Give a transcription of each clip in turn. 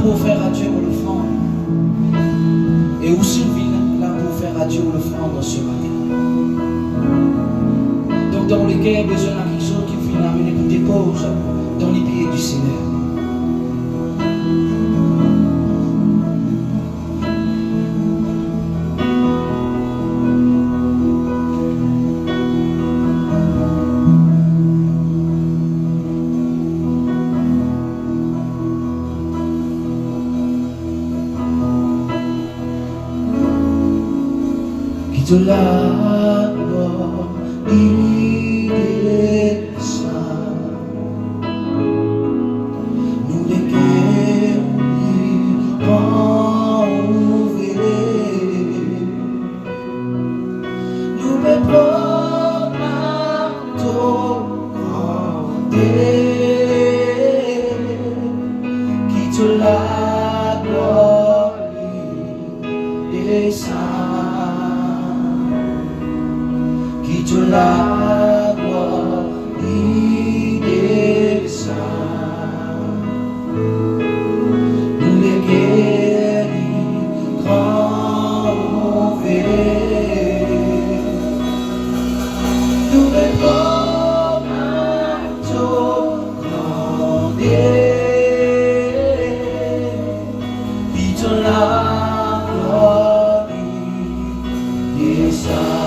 pour faire à Dieu l'offrande. Et où Sylvie là pour faire à Dieu l'offrande ce matin. Donc dans les cœurs, besoin de quelque chose qui vient amener pour des causes dans les pieds du Seigneur. De la gloire, il est ça. Nous les cœurs ouverts, nous les proclamons qui de la gloire, il est ça. De la gloire, il est saint. Nous les guéris, grands ouverts, nous les proclamons grands qui de la gloire, il est saint.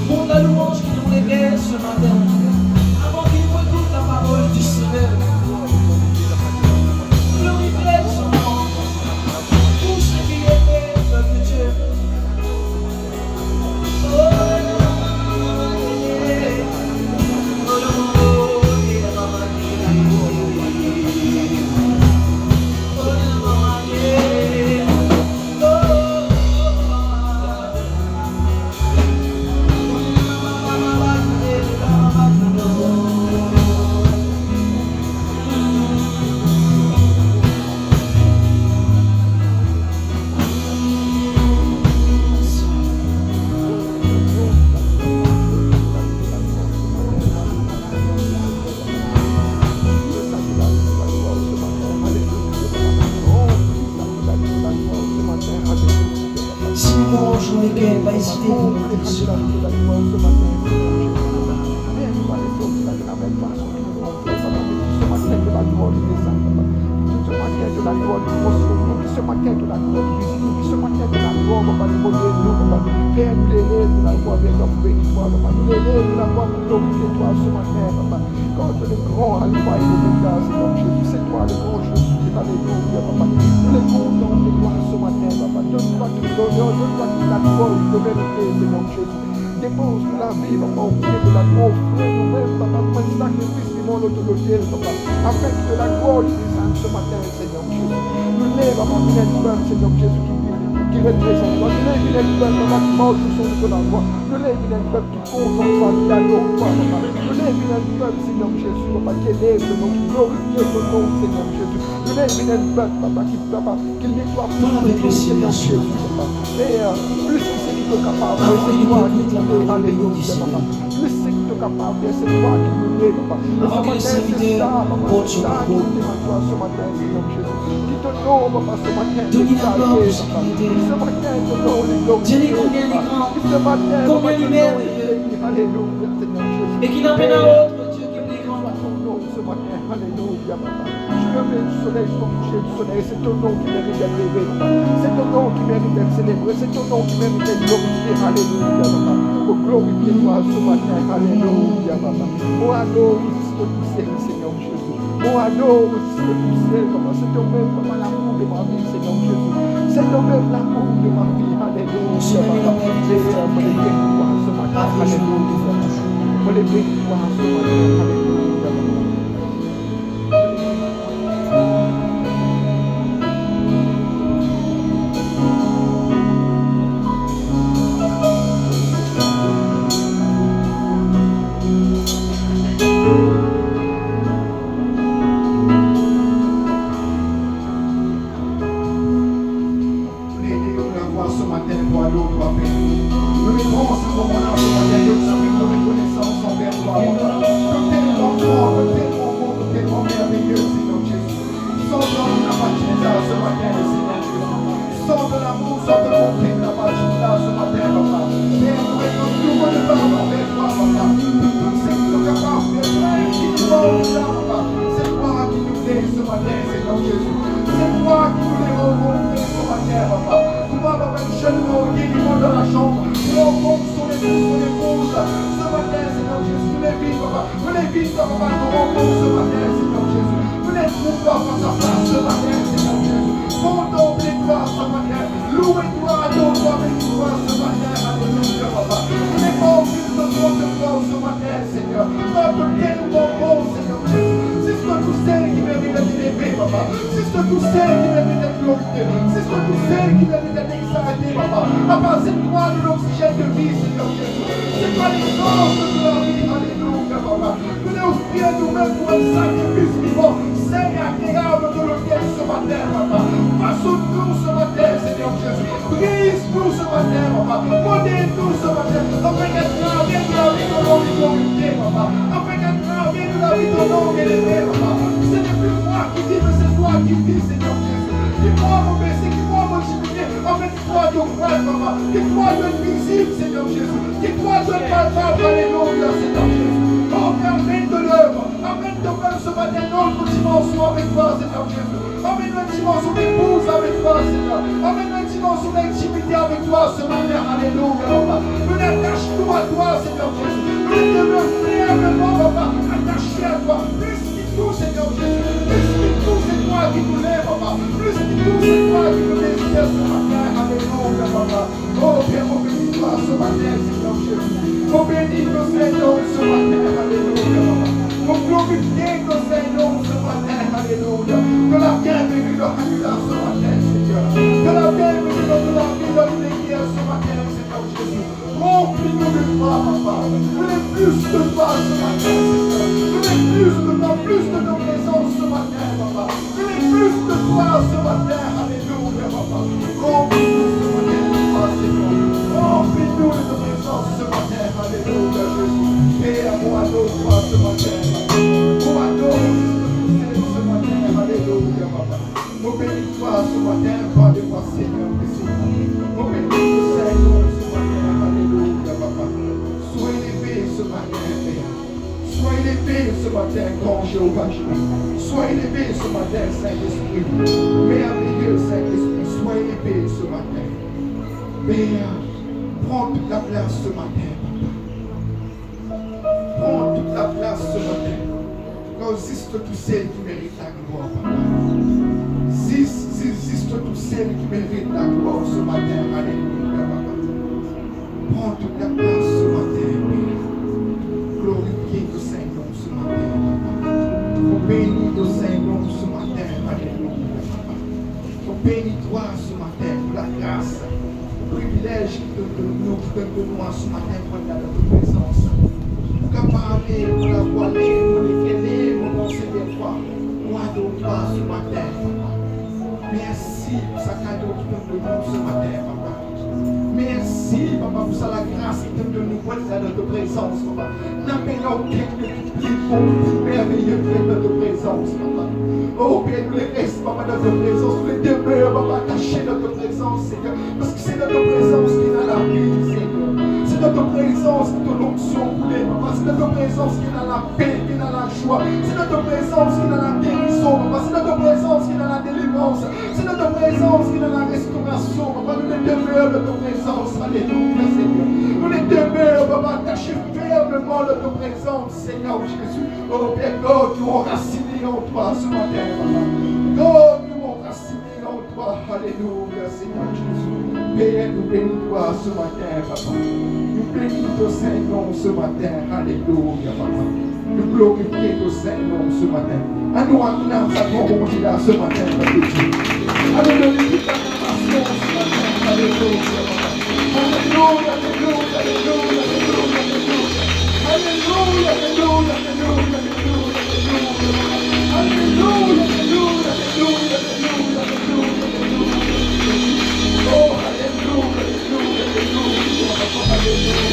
Pour la louange qui nous réveille ce matin, avant qu'il nous écoute la parole du Seigneur. Glorifie son nom, pour ce qui est fait, peuple de Dieu. Dépose la vie, papa, au pied de la croix, offrez nous-mêmes, papa, comme un sacrifice vivant l'autorité, papa, avec de la gloire des âmes ce matin, Seigneur Jésus. Nous lève, papa, une peuple, Seigneur Jésus, qui représente, nous lève une peuple, papa, qui marche sur son de la voix, nous lève une peuple qui compte en toi, qui adore toi, papa, nous lève une peuple, Seigneur Jésus, papa, qui élève le nom, qui glorifie le nom, Seigneur Jésus. Nous lève une peuple, papa, qui nettoie tout avec le Seigneur Jésus, papa. Et plus que c'est qui est capable, c'est toi qui nous alléluia, papa. Plus c'est qui est capable, c'est toi qui nous aide, papa. Avant que les serviteurs portent sur la route, ce matin, Seigneur Jésus. Qui t'honore, papa, ce matin. Donnez la gloire pour ce qui est. Ce matin, t'honore les glorieux. Dieu est combien il est grand, Ce matin, combien il est merveilleux, alléluia, Seigneur Jésus. et qui n'a pas d'un autre Dieu qui est grand. Ce matin, alléluia, papa. Je remets du soleil, je coucher du soleil. C'est ton nom qui mérite d'être élevé, papa. C'est ton nom qui mérite d'être célébré. C'est ton nom qui mérite d'être glorifié. Alléluia, papa. Oh, glorifie-toi ce matin. Alléluia, papa. Oh, adore ce que tu sais, Seigneur Jésus. Oh, adore ce que tu sais, papa. C'est ton même, papa, l'amour de ma vie, Seigneur Jésus. C'est ton même l'amour de ma vie. Alléluia, papa. Pour les bénir ce matin. Alléluia. Pour les bénir ce matin. Alléluia, papa. Emmène ton peuple ce matin dans notre dimension avec toi, Seigneur Jésus. Emmène notre dimension d'épouse avec toi, Seigneur. Emmène notre dimension d'intimité avec toi ce matin. Alléluia, papa. Nous attache-nous à toi, Seigneur Jésus. Nous demeurons fermement, papa, attachés à toi. Plus que tout, Seigneur Jésus. Plus que tout, c'est toi qui nous lève, papa. Plus que tout, c'est toi qui nous désire ce matin. Alléluia, papa. Oh, Père, on bénit toi ce matin, Seigneur Jésus. On bénit nos Seigneur ce matin. Alléluia, papa. On glorifie nos Seigneur ce matin. Alléluia. Que la bienvenue leur accorde ce matin, Seigneur. Que la bienvenue leur accorde ce matin, Seigneur Jésus. Remplis-nous de toi, papa. Voulez plus de toi ce matin, Seigneur. Voulez plus de toi, plus de nos présences ce matin, papa. Voulez plus de toi ce matin. Alléluia, papa. Remplis-nous ce matin de toi, Seigneur. Remplis-nous de nos présences ce matin. Alléluia, Jésus. Et à moi, toi ce matin. Pour adorer ce matin. Alléluia, papa. Nous bénis toi ce matin. Parle-moi, Seigneur. Nous bénis le Seigneur ce matin. Alléluia, papa. Sois élevé ce matin, Père. Sois élevé ce matin, grand Jéhovah. Sois élevé ce matin, Saint-Esprit. Merveilleux Saint-Esprit, sois élevé ce matin. Père, prends toute la place ce matin, papa. Prends toute la place ce matin. Existe tous celles qui méritent la gloire, papa. Existe tous celles qui méritent la gloire ce matin. Alléluia, papa. Prends toute la place ce matin, Père. Glorifiez le Saint-Nom ce matin, papa. On bénit le Saint-Nom ce matin. Alléluia, papa. On bénit toi ce matin pour la grâce, le privilège que nous donne ce matin pour être dans notre présence. Pour parler, pour la voiler, pour l'éclairer, pour enseigner toi. Nous adorons toi ce matin, papa. Merci pour sa cadeau qui donne de nous ce matin, papa. Merci, papa, pour ça, la grâce qui donne de nous pour être dans notre présence, papa. N'appelons aucun de plus beau, plus merveilleux que notre présence, papa. Oh, Père, nous les reste, papa, dans notre présence. Nous les demeurons, papa, cachés dans notre présence, Seigneur. Parce que c'est notre présence qui est dans la vie, Seigneur. C'est notre présence qui est dans l'onction coulée, papa. C'est notre présence qui est dans la paix, qui est dans la joie. C'est notre présence qui est dans la guérison, papa. C'est notre présence qui est dans la délivrance. C'est notre présence qui est dans la restauration, papa. Nous les demeurons de notre présence. Alléluia, Seigneur. Nous les demeurons, papa, attachés fermement de notre présence, Seigneur Jésus. Oh, Père, God, nous enracinés en toi ce matin, papa. God, nous enracinés en toi. Alléluia, Seigneur Jésus. Père, nous bénis toi ce matin, papa. Nous bénis ton Saint-Nom ce matin. Alléluia, papa. Nous glorifions ton Saint-Nom ce matin. À nous amener sa bonté là ce matin, papa Dieu. À nous donner toute l'acclamation ce matin. Alléluia, papa. Alléluia, alléluia, alléluia, alléluia, alléluia. Alléluia, alléluia, alléluia, alléluia, alléluia. Alléluia, alléluia, alléluia, alléluia, alléluia. Oh, alléluia, alléluia, alléluia, alléluia.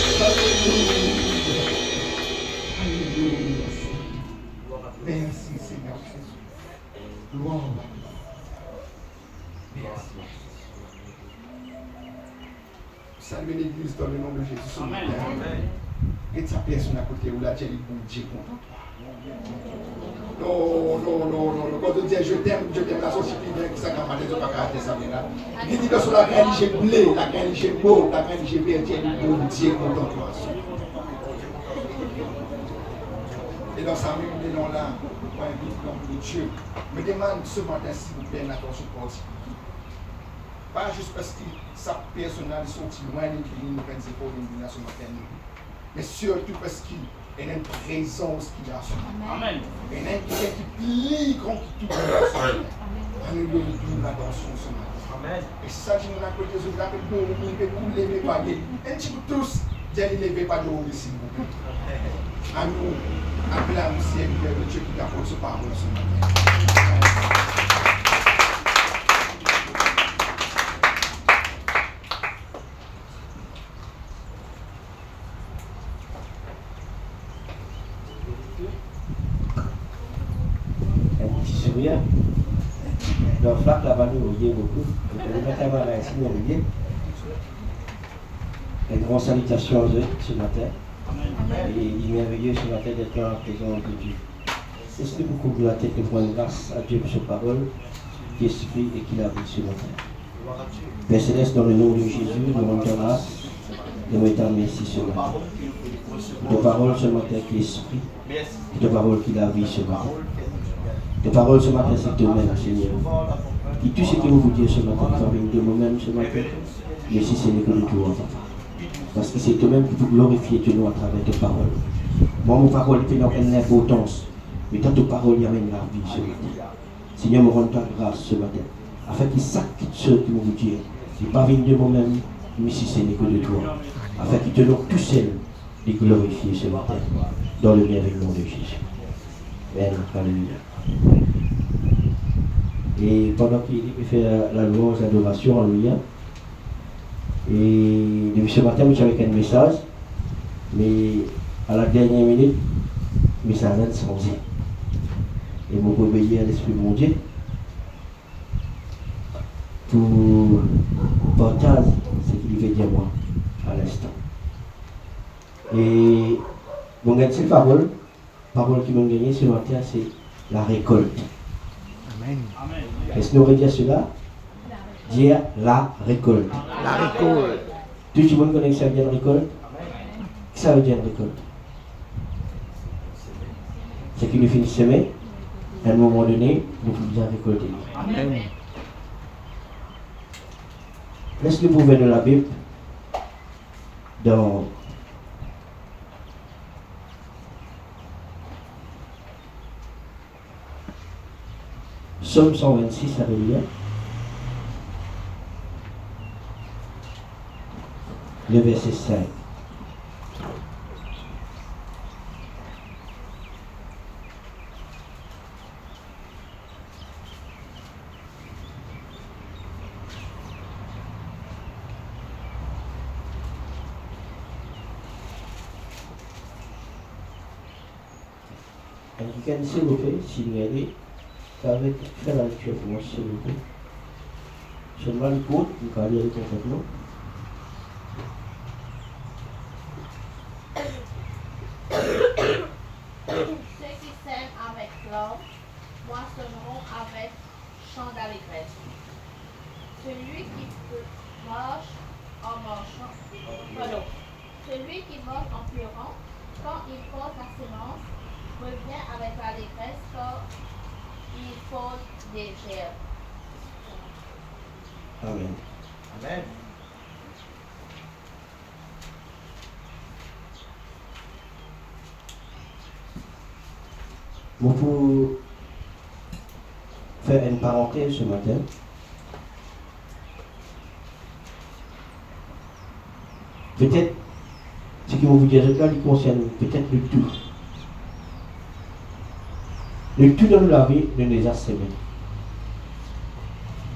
Alléluia. Merci, Seigneur Jésus. Gloire. Merci. Saluez l'église dans le nom de Jésus. Amen. Et sa personne à côté où la Dieu est content. Non. Quand tu dis je t'aime, la société qui s'est camarade de pas caractère ça bien là. Il dit que sur la graine j'ai blé, la graine j'ai beau, la graine j'ai vert, Dieu est content toi. Et dans sa même nom là, on invite l'homme de Dieu. Me demande ce matin s'il vous plaît l'attention particulière. Pas juste parce que sa personnalité sont loin de nous prendre ses pauvres ce matin. Mais surtout parce qu'il y a une présence qui a ce matin. Amen. Il y a un qui est plus grand que tout. Nous devons l'attention ce matin. Amen. Et c'est ça que nous avons côté de la paix, nous devons lever pas de un petit peu tous, Dieu ne lever pas de haut ici. À nous, acclamer le Seigneur de Dieu qui apporte ce parole ce matin. Le flac là-bas nous voyez beaucoup. On va mettre la ici, nous voyez. Une grande salutation à eux ce matin. Et il est merveilleux ce matin d'être dans la présence de Dieu. Est-ce que vous couvrez la tête et vous rendez grâce à Dieu pour sa parole qui est esprit et qui l'a pris ce matin? Père Céleste, dans le nom de Jésus, nous rendons grâce de mettre merci ce matin. De parole ce matin qui est esprit, de parole qui l'a vie ce matin. De parole ce matin, c'est toi-même, Seigneur. Et tout ce que vous dites ce matin, ça vient de moi-même ce matin, mais si ce n'est que de toi, Papa. Parce que c'est toi-même qui peut glorifier ton nom à travers tes paroles. Moi, mon parole fait une importance, mais tant tes paroles y amènent la vie ce matin. Seigneur, me rends ta grâce ce matin, afin qu'il sache ce que vous dire. Ce n'est pas venu de moi-même, mais si ce n'est que de toi. Afin qu'il te donne tout seul de glorifier ce matin, dans le merveilleux nom de Jésus. Amen. Alléluia. Et pendant qu'il fait la louange, l'adoration, alléluia. Et depuis ce matin, je suis avec un message, mais à la dernière minute, le message a changé. Et je me réveiller à l'Esprit de mon Dieu pour partager ce qu'il veut dire moi à l'instant. Et mon gagné parole qui m'a gagné ce matin, c'est la récolte. Amen. Est-ce que nous dire cela? Dire la récolte. La récolte. Tout le monde connaît que ça veut dire récolte? Qu'est-ce que ça veut dire récolte? C'est qu'il nous finit de semer, à un moment donné, nous pouvons bien récolter. Amen. Laisse-nous pour venir de la Bible dans Psaume 126, alléluia. Le verset 5. Quelqu'un, s'il vous plaît, s'il y a des, avec faire la lecture pour moi, s'il vous plaît. Seulement le code, vous allez lire complètement. Ceux qui sèment avec l'or moissonneront avec chant d'allégresse. Celui qui marche en marchant, pardon. Celui qui marche en pleurant, quand il pose la sémence, revient avec l'allégresse quand il pose des gerbes. Amen. Amen. Bon, pour faire une parenthèse ce matin, peut-être ce que vous dire là, il concerne peut-être le tout. Le tout dans la vie de nous a sémé.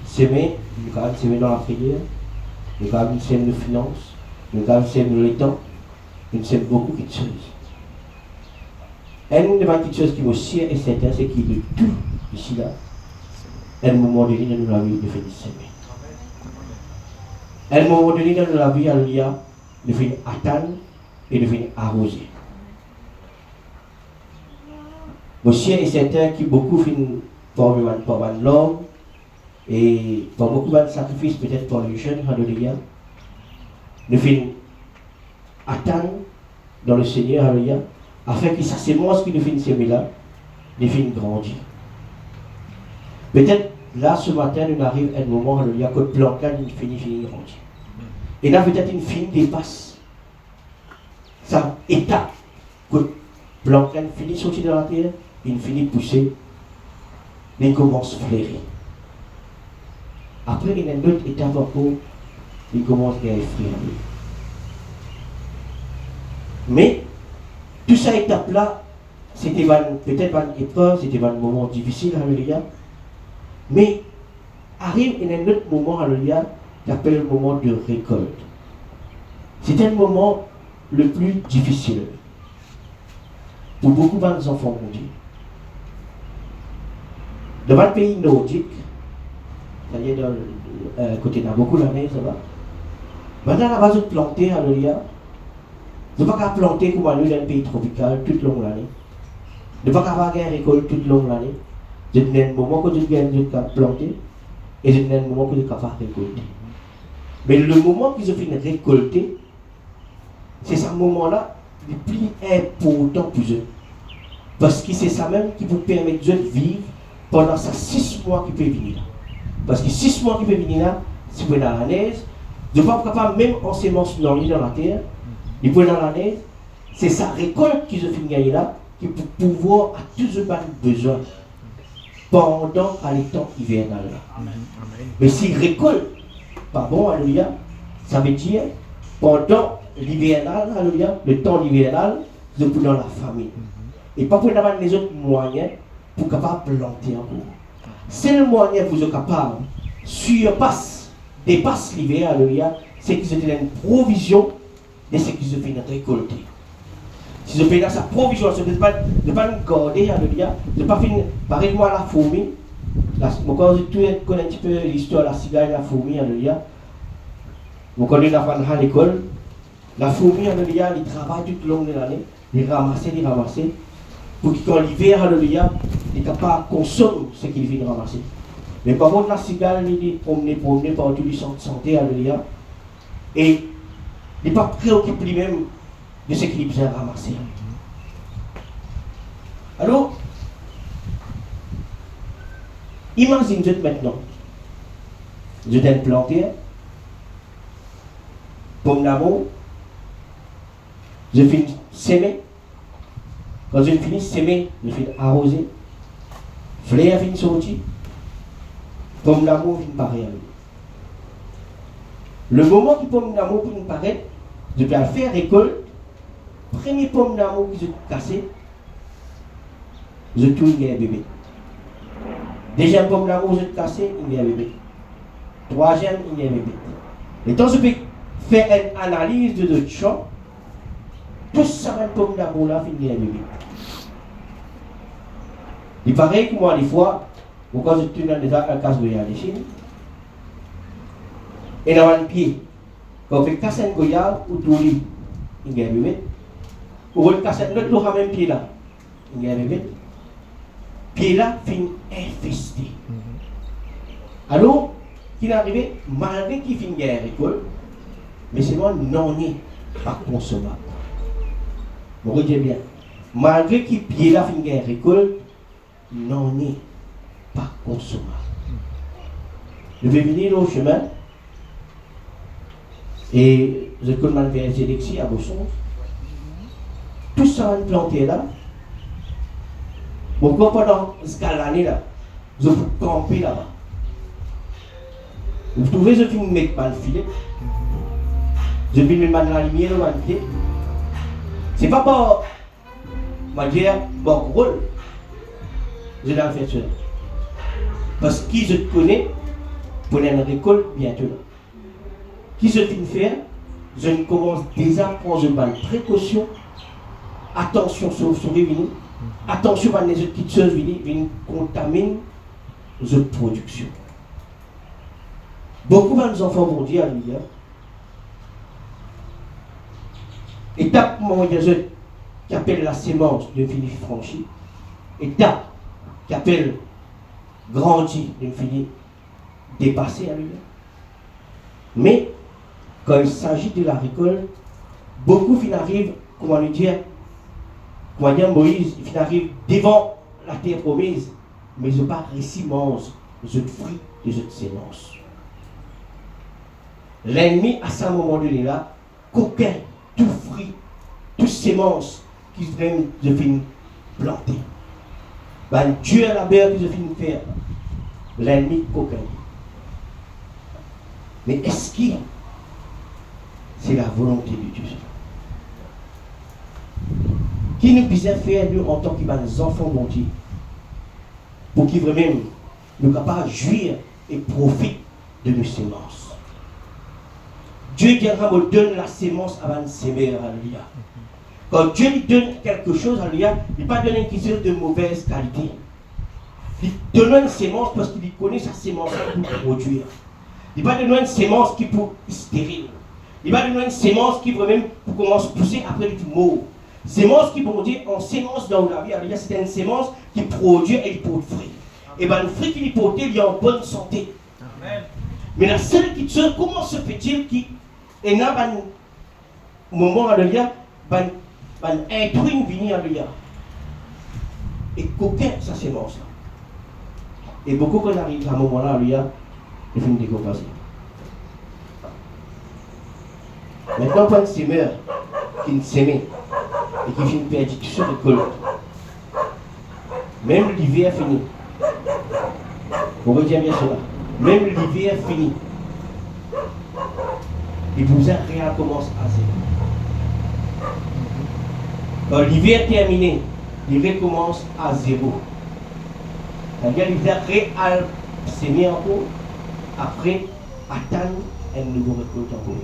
S'aimer, nous avons s'aimer dans la prière, nous avons s'aimer nos finances, nous avons s'aimer le temps, nous s'aimons beaucoup de choses. Une des petites choses qui me sied et certain, c'est qu'il y a tout ici là, à un moment donné dans la vie, nous faisons s'aimer. À un moment donné dans la vie, alléluia, nous faisons attendre et nous faisons arroser. Monsieur est certain que beaucoup finissent par l'homme et par beaucoup de sacrifices, peut-être pour les jeunes, alléluia. Nous finissons attendre dans le Seigneur, alléluia, afin que sa sémence qui nous finisse semer là, nous finisse grandir. Peut-être là ce matin, nous arrivons à un moment, alléluia, que le plan là, nous finit grandir. Et là, peut-être une fin dépasse. Ça étape que le plan là finit sortir dans la terre. Il finit pousser, il commence à fleurir. Après, il y a une autre étape encore, il commence à effrire. Mais, toute cette étape-là, c'était peut-être une épreuve, c'était un moment difficile, alléluia. Mais, arrive il y a un autre moment, alléluia, qui appelle le moment de récolte. C'était le moment le plus difficile pour beaucoup d'enfants de Dieu. Dans le pays nordique, c'est-à-dire dans le côté de beaucoup d'années, ça va. Maintenant, la base de planter, alléluia, ne pas planter comme nous dans le pays tropical toute l'année. Ne pas avoir une récolte toute l'année. Je donne un moment que je gagne de planter et je donne un moment que je capable récolter. Mais le moment que je finis de récolter, c'est ce moment-là le plus important pour eux. Parce que c'est ça même qui vous permet de vivre pendant ces 6 mois qui peuvent venir là. Parce que 6 mois qui peuvent venir là, si vous êtes dans la neige, vous n'êtes pas capable même en sémence dans la terre, et vous êtes dans la neige, c'est sa récolte qui se finit gagner là, qui peut pouvoir à tous les besoins pendant les temps hivernal là. Amen. Mais s'il récolte, pas bon, alléluia, ça veut dire pendant l'hivernal, alléluia, le temps hivernal, vous êtes dans la famille. Et pas pour avoir les autres moyens pour capable planter encore. C'est le moyen que vous êtes capable, dépasse l'hiver, alléluia, c'est que vous avez une provision de ce que vous avez récolter. Si vous avez sa provision, vous ne pas nous garder, alléluia, vous ne pas finir, pareillement la fourmi. Quand vous connaissez un petit peu l'histoire de la cigale et la fourmi, alléluia, vous connaissez la fin à l'école, la fourmi, alléluia, il travaille tout le long de l'année, il ramasse, pour que quand l'hiver, alléluia, il est capable de consommer ce qu'il vient de ramasser. Mais par contre, la cigale, il est promené par tous les centres de santé, alléluia, et il n'est pas préoccupé lui-même de ce qu'il vient de ramasser. Alors, imagine maintenant, je t'ai planté, pomme d'amour, je finis semer. Quand je finis semer, je finis arroser. Fleur finit sortir. Pomme d'amour finit paraître. Le moment que pomme d'amour finit paraître, je vais faire récolte. Premier pomme d'amour qui se cassé, je tourne un bébé. Deuxième pomme d'amour, je cassé, il y a un bébé. Troisième, il y a un bébé. Et quand je peux faire une analyse de notre champ, tout ça, même pomme d'amour là, finit un bébé. Il paraît que moi, des fois, quand je tourne dans un cas de Chine, et dans un pied, quand on fait casser un goyave ou tout lit, il y a un bébé. Ou on casse l'autre même pied là, il y a un bébé. Pied là, finit infesté. Alors, qu'il est arrivé, malgré qu'il finit la récolte, mais c'est moi non pas consommable. Vous regardez bien. Malgré qu'il pied là finit la récolte, non pas consommable. Je vais venir au chemin et je commande vers Zélexi à Bosson. Tout ça va planter là. Pourquoi pendant ce cas-là, je peux camper là-bas. Vous trouvez, je finis de mettre le filet. Je finis de mettre la lumière dans le pied. C'est pas pour me dire, bon rôle. Je dois faire cela. Parce que qui je connais, pour une récolte bientôt là. Qui je finis de faire, je commence déjà à prendre une précaution. Attention sur les vignes. Attention à les autres petites choses viennent contaminer les autres productions. Beaucoup de nos enfants vont dire à lui, étape moment qui appelle la sémence de fini franchi, étape qui appelle grandir de fini dépasser à lui. Mais quand il s'agit de la récolte, beaucoup arrivent, comment lui dire, Moïse, il arrive devant la terre promise, mais il n'a pas réussi les autres fruits, les autres sémences. L'ennemi, à ce moment là, qu'aucun, tout fruit, toute sémence qui viennent de finir planter. Ben, Dieu a la beurre qui se finit faire. L'ennemi, qu'aucun. Mais est-ce que c'est la volonté de Dieu? Qui nous puisse faire, nous, en tant qu'enfants de Dieu, pour qu'ils vraiment nous capables de jouir et profiter de nos sémences. Dieu viendra me donner la sémence avant de s'aimer, alléluia. Quand Dieu lui donne quelque chose, alléluia, il ne va pas donner quelque chose de mauvaise qualité. Il donne une sémence parce qu'il connaît sa sémence pour produire. Il ne va pas donner une sémence qui est pour stérile. Il va donner une sémence qui va même commence à pousser après du mot. Sémence qui vont dire en sémence dans la vie, alors c'est une sémence qui produit et qui porte fruit. Et bien le fruit qui porte, il est en bonne santé. Amen. Mais la seule question, comment se fait-il qu'il y a un moment à l'heure, un intrus vient à l'heure. Et qu'aucun sa sémence là. Et beaucoup quand on arrive à un moment là, l'heure, il finit de décomposer. Maintenant, quand un sémeur qui sème et qui finit de perdre tout ce récolte, même l'hiver fini. Vous retenez bien cela. Même l'hiver fini. Et vous recommence à zéro. Quand l'hiver est terminé, il recommence à zéro. C'est-à-dire qu'il va s'aimer encore, après attendre un nouveau récolte encore.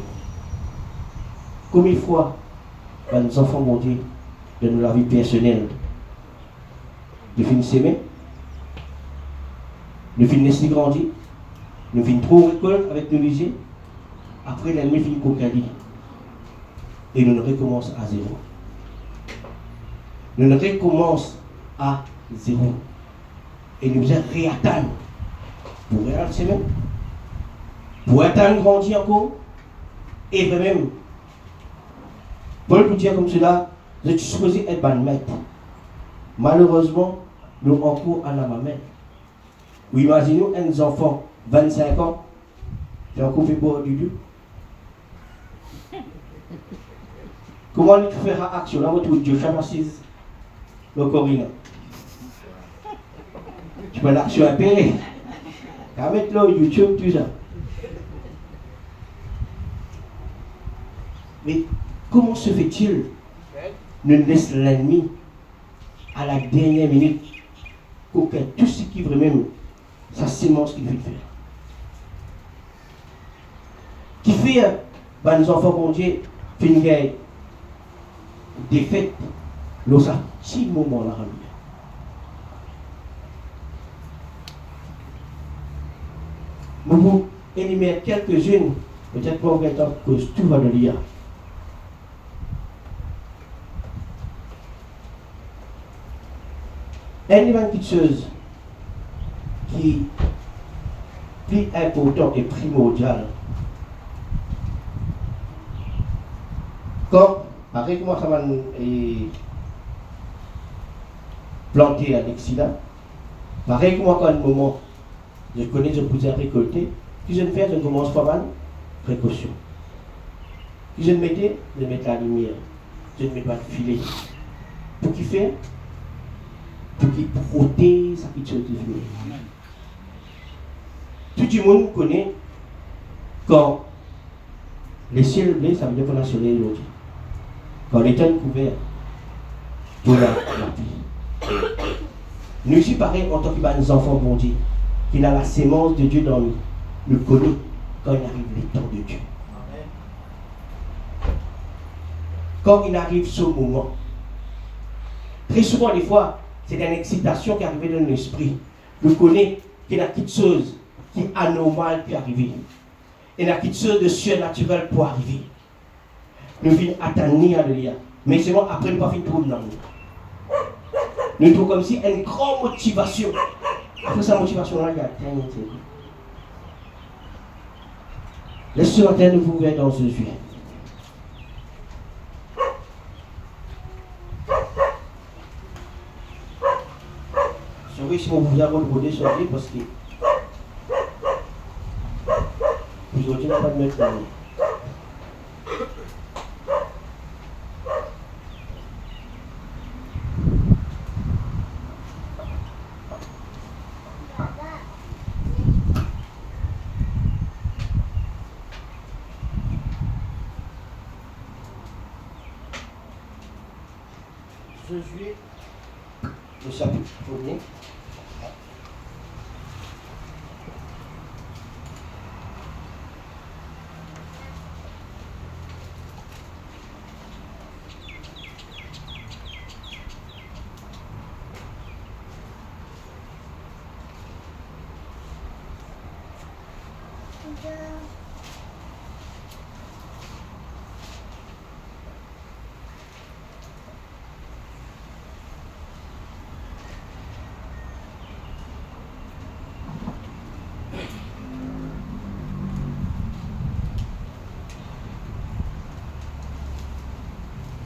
Combien de fois nos enfants vont dire de la vie personnelle, de finir s'aimer, de finir laisser grandir, de finir trop récolte avec nos visées, après l'ennemi finit cocalie. Et nous recommençons à zéro. Nous recommençons à zéro. Et nous allons réattendre. Pour réattendre s'aimer, pour attendre grandir encore, et même. Paul peut dire comme cela, je suis supposé être ban maître. Malheureusement, nous encore à la maman. Vous imaginez un enfant, 25 ans, qui a encore fait boire du Dieu. Comment il fera action là, votre Dieu, chaque assise, le Corina. Tu peux l'action à payer. Tu vas mettre là YouTube, tout ça. Mais comment se fait-il ne laisse l'ennemi à la dernière minute qu'aucun tout ce qui veut même sa sémence qu'il veut faire. Qui fait nos enfants bon Dieu une guerre défaite dans un petit moment là. Nous vous énumérer quelques-unes, peut-être pas en temps que tout va le lire. Un élément de chose qui est plus important et primordial. Comme, pareil que moi, ça va planter à l'excellent, pareil que moi, quand un moment, je connais, je vous ai récolté, si je ne fais, je ne commence pas mal, précaution. Si je ne mettais, je mets la lumière, je ne mets pas de filet. Pour qui faire? Pour qu'il protège sa petite chose de vie. Tout le monde connaît quand les ciels bleus, ça veut dire qu'on a soleil aujourd'hui. Quand les temps couverts, pour la pluie. Nous aussi, pareil, en tant que nos enfants vont dire qu'il a la sémence de Dieu dans nous. Nous connaît quand il arrive les temps de Dieu. Quand il arrive ce moment. Très souvent, des fois, c'est une excitation qui arrive dans l'esprit. Nous connaissons qu'il y a quelque chose qui est anormal qui arrive. Il y a quelque chose de surnaturel pour arriver. Nous venons attendre à le lire. Mais c'est bon, après, nous ne pouvons pas finir tout le monde. Nous trouvons comme si une grande motivation. Après sa motivation-là, il y a plein de choses. Laissez la terre nous ouvrir dans ce yeux. Oui, si vous vous avez rodé sur lui parce que vous n'avez pas de mettre dans lui. Josué, le chapitre 1er.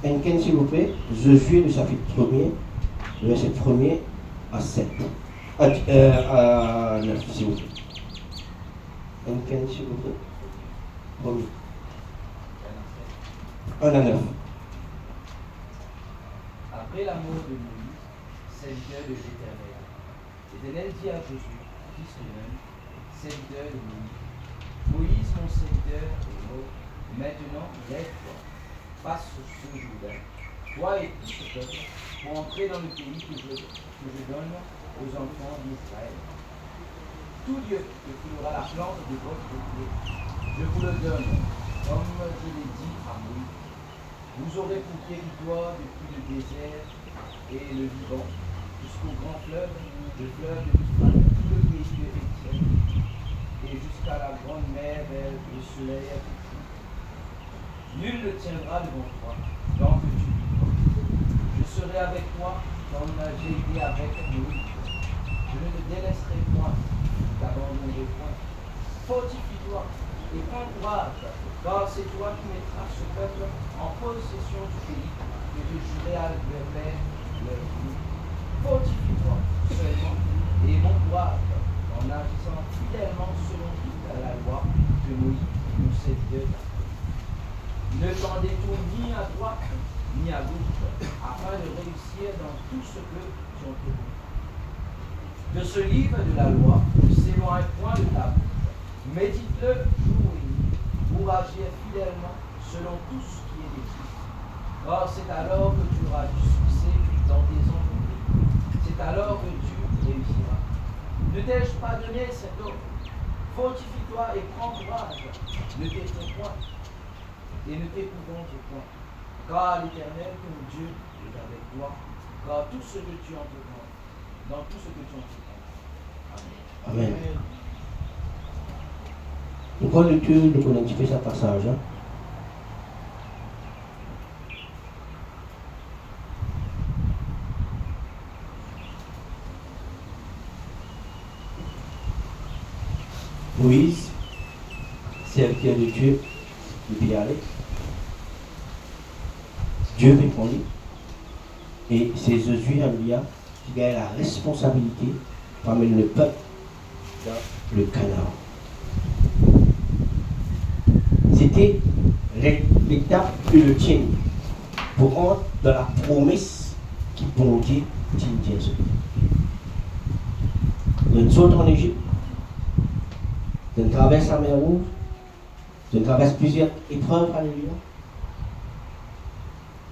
Enken, s'il vous plaît, Josué, le chapitre 1er, le verset 1er à 7. À 9, s'il vous plaît. Enken, s'il vous plaît. 1er. 1 à 9. Après la mort de Moïse, serviteur de l'Éternel, l'Éternel dit à Josué, fils de Nun, serviteur de Moïse, Moïse, mon serviteur, est mort. Maintenant, lève-toi, passe ce Jourdain, toi et tout ce peuple, pour entrer dans le pays que je donne aux enfants d'Israël. Tout Dieu que coulera la plante de votre pied, je vous le donne, comme je l'ai dit à Moïse. Vous aurez pour territoire depuis le désert et le Liban jusqu'au grand fleuve, le fleuve de l'Euphrate, tout le pays de Étienne, et jusqu'à la grande mer vers le soleil couchant. Nul ne tiendra devant toi, tant que tu vivras. Je serai avec toi comme j'ai été avec Moïse. Je ne te délaisserai point, je t'abandonnerai point. Fortifie-toi et prends courage, car c'est toi qui mettras ce peuple en possession du pays que je jurai à leur père, leur vie. Fortifie-toi seulement et bon courage en agissant fidèlement selon toute la loi que Moïse nous serviteur t'a. Ne t'en détourne ni à droite ni à gauche, afin de réussir dans tout ce que tu entreprends. De ce livre de la loi ne s'éloigne point de ta bouche. Médite-le jour et nuit, pour agir fidèlement selon tout ce qui est écrit. Car c'est alors que tu auras du succès dans tes entreprises. C'est alors que tu réussiras. Ne t'ai-je pas donné cet ordre? Fortifie-toi et prends courage. Ne t'effraie point et ne t'épouvante point. Car l'Éternel, ton Dieu, est avec toi, dans tout ce que tu entreprends. Dans tout ce que tu entreprends. Amen. Amen. Nous prenons le Dieu, nous connaissons un petit peu ce passage. Hein? Moïse, serviteur de Dieu, il peut y aller. Dieu répond lui. Et c'est Josué qui a la responsabilité d'amener le peuple dans le Canaan. C'était l'étape que le tien pour entrer dans la promesse qui bon Dieu tient. Nous saute en Égypte, nous traversons la mer Rouge, nous traversons plusieurs épreuves, alléluia.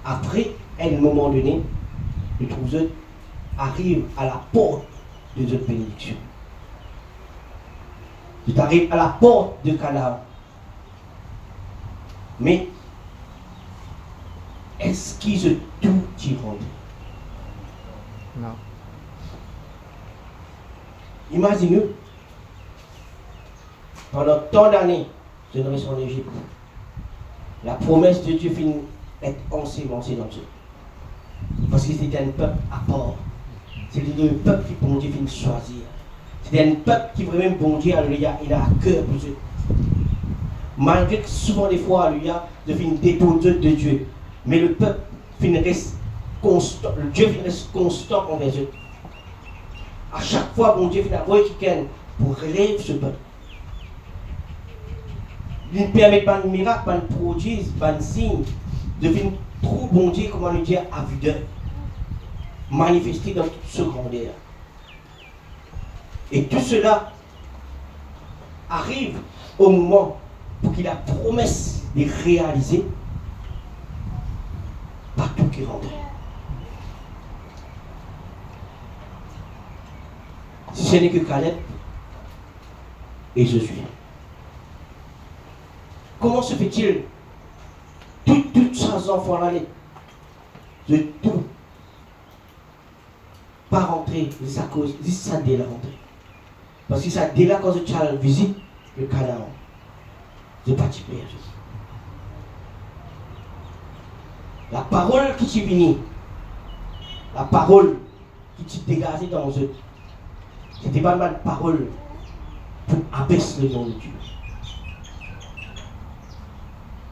Après, à un moment donné, nous arrivons à la porte de notre bénédiction. Tu arrives à la porte de Canaan. Mais, est-ce qu'ils se tout y rendent? Non. Imaginez, pendant tant d'années, je ne reste en Égypte. La promesse de Dieu finit d'être ensemencée dans eux. Parce que c'était un peuple à part. C'était un peuple qui, bon Dieu, finit de choisir. C'était un peuple qui vraiment, bon Dieu, alléluia, il a à cœur pour eux. Malgré que souvent des fois, alléluia, de finir détourner de Dieu. Mais le peuple finit reste constant. Dieu finit reste constant envers eux. À chaque fois, bon Dieu finit à voir quelqu'un pour relever ce peuple. Il permet pas de miracle, pas de prodige, pas de signe, de venir trop bon Dieu, comment le dire, à vue d'œil, manifesté dans toute ce grandeur. Et tout cela arrive au moment pour qu'il a promesse de réaliser par tout qui rentre. Si ce n'est que Caleb et Josué. Comment se fait-il toutes ces enfants-là de tout pas rentrer, c'est à cause de ça dès la rentrée. Parce que ça dès là quand tu as visite le Canaan, je pas typé. La parole qui t'est venue, la parole qui t'est dégagée dans eux, c'était pas mal de parole pour abaisser le nom de Dieu.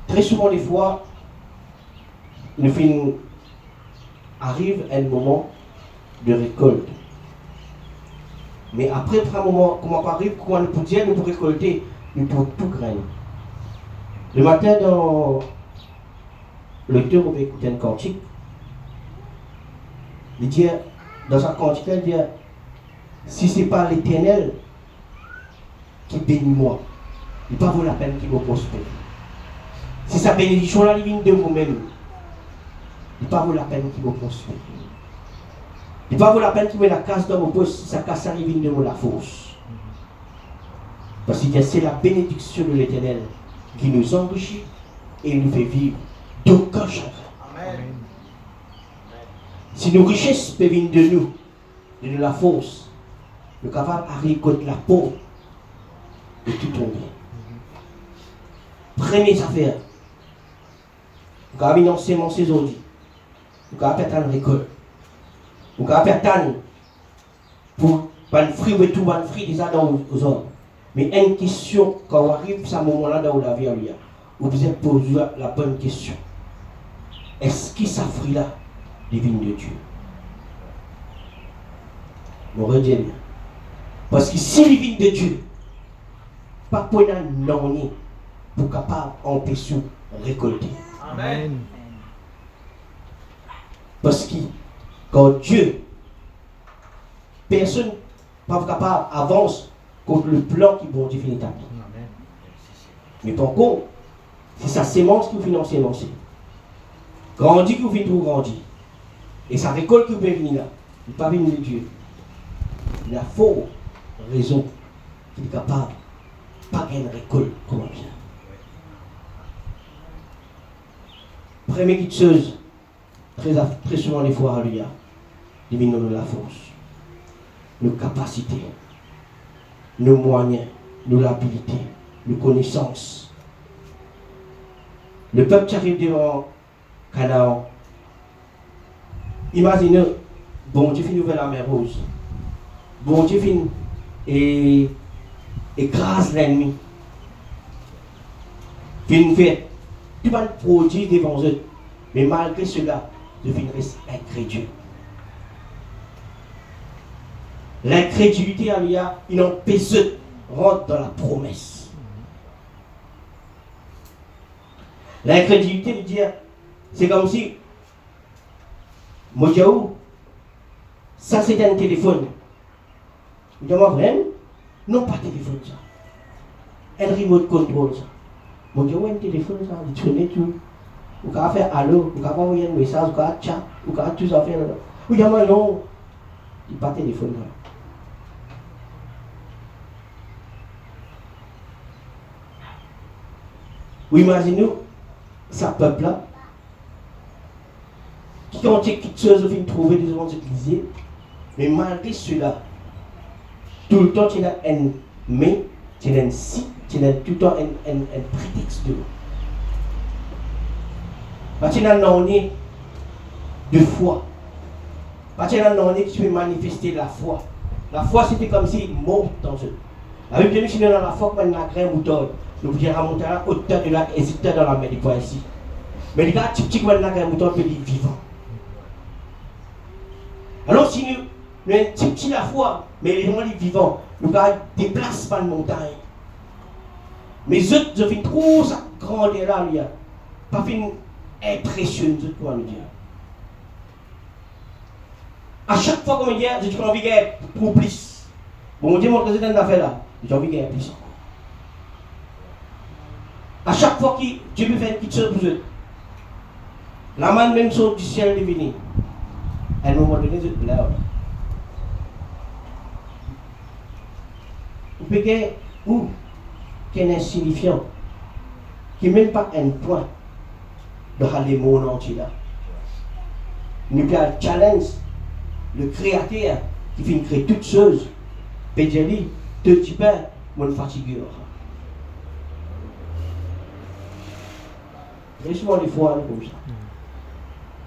Très souvent, des fois, nous finissons, arrive un moment de récolte. Mais après un moment, comment on arrive, comment nous pouvons dire, nous pouvons récolter, nous pouvons tout grainer. Le matin, dans le lecteur, on va écouter un cantique. Il dit, dans sa cantique, il dit, si ce n'est pas l'Éternel qui bénit moi, il ne pas vaut la peine qu'il me prospère. Si sa bénédiction là, il vient de vous-même, il ne pas vaut la peine qu'il me prospère. Il ne pas vaut la peine qu'il me la casse dans mon poste, si sa casse arrive, il vient de la force. Parce que c'est la bénédiction de l'Éternel qui nous enrichit et nous fait vivre d'aucun chagrin. Amen. Si nos richesses peuvent venir de la force, nous sommes capables d'arriver contre la peau et tout tomber. Première affaire, nous sommes capables de semencer aujourd'hui, nous sommes capables de faire une récolte, nous sommes capables de faire pour pas de fruits ou tout pas de fruits déjà dans aux hommes. Mais une question, quand on arrive à ce moment-là dans la vie, vous devez poser la bonne question. Est-ce que ça fruit-là divine de Dieu? Nous redions. Parce que si divine de Dieu, pas pour un non pour capable d'empêcher de récolter. Amen. Parce que quand Dieu, personne n'est pas capable d'avancer contre le plan qui bon Dieu finit établi. Mais par contre, c'est sa sémence qui vous finance sémencer. Grandit que vous finissez tout grandir. Et sa récolte que vous pouvez venir là. Il ne pas venir de Dieu. Il a faux raison qu'il est capable de pas gagner une récolte comme bien. Première petite chose, très souvent les fois, il nous de la force, nos capacités, nos moyens, nos habilités, nos connaissances. Le peuple qui arrive devant Canaan, imaginez, bon Dieu finit ouvrir la mer Rouge, bon Dieu finit et écrase l'ennemi, finit fait tout va produire devant eux, mais malgré cela, je finirai incrédule. L'incrédulité, il empêche de rentrer dans la promesse. L'incrédulité veut dire, c'est comme si, moi je dis, ça c'est un téléphone. Je dis, vraiment? Non, pas téléphone ça. Un remote control ça. Moi je dis, un téléphone ça, il tourne tout. Vous pouvez faire allô, vous pouvez envoyer un message, vous pouvez chat, vous pouvez tout ça faire. Vous dites, non, il n'y a pas de téléphone là. Vous imaginez, ce peuple-là, qui ont quelque chose de trouver des gens utilisés, mais malgré cela, tout le temps, il y a un mais, il y a un si, il y a tout le temps un prétexte de l'eau. Il y a un nom de foi. Il y a un nom qui peut manifester la foi. La foi, c'était comme s'il monte dans eux. La Bible dit que dans la foi, il y a un grain mouton. Nous pouvons remonter à la hauteur de la hésiteur dans la mer, il n'est pas ici. Mais les gars, petit comme un mouton peut dire vivant. Alors si nous avons un petit la foi, mais les gens sont vivants, nous avons des places par la montagne. Mais eux, je fais trop ça grandeur là, il y a pas fait impressionné pour nous dire. À chaque fois qu'on me dit, j'ai envie de gagner pour plus. Bon, Dieu mon président d'affaires là, j'ai envie de gagner plus. À chaque fois que Dieu me fait une petite chose pour eux, la main même chose du ciel est venue. À un moment donné, je pleure. Vous pouvez gagner où qui est insignifiant, qui n'est même pas un point de les mots entiers là. Nous pouvons challenge le créateur qui fait créer toutes choses. Pédélie, deux petits pains, mon fatigueur. Très souvent les fois comme ça.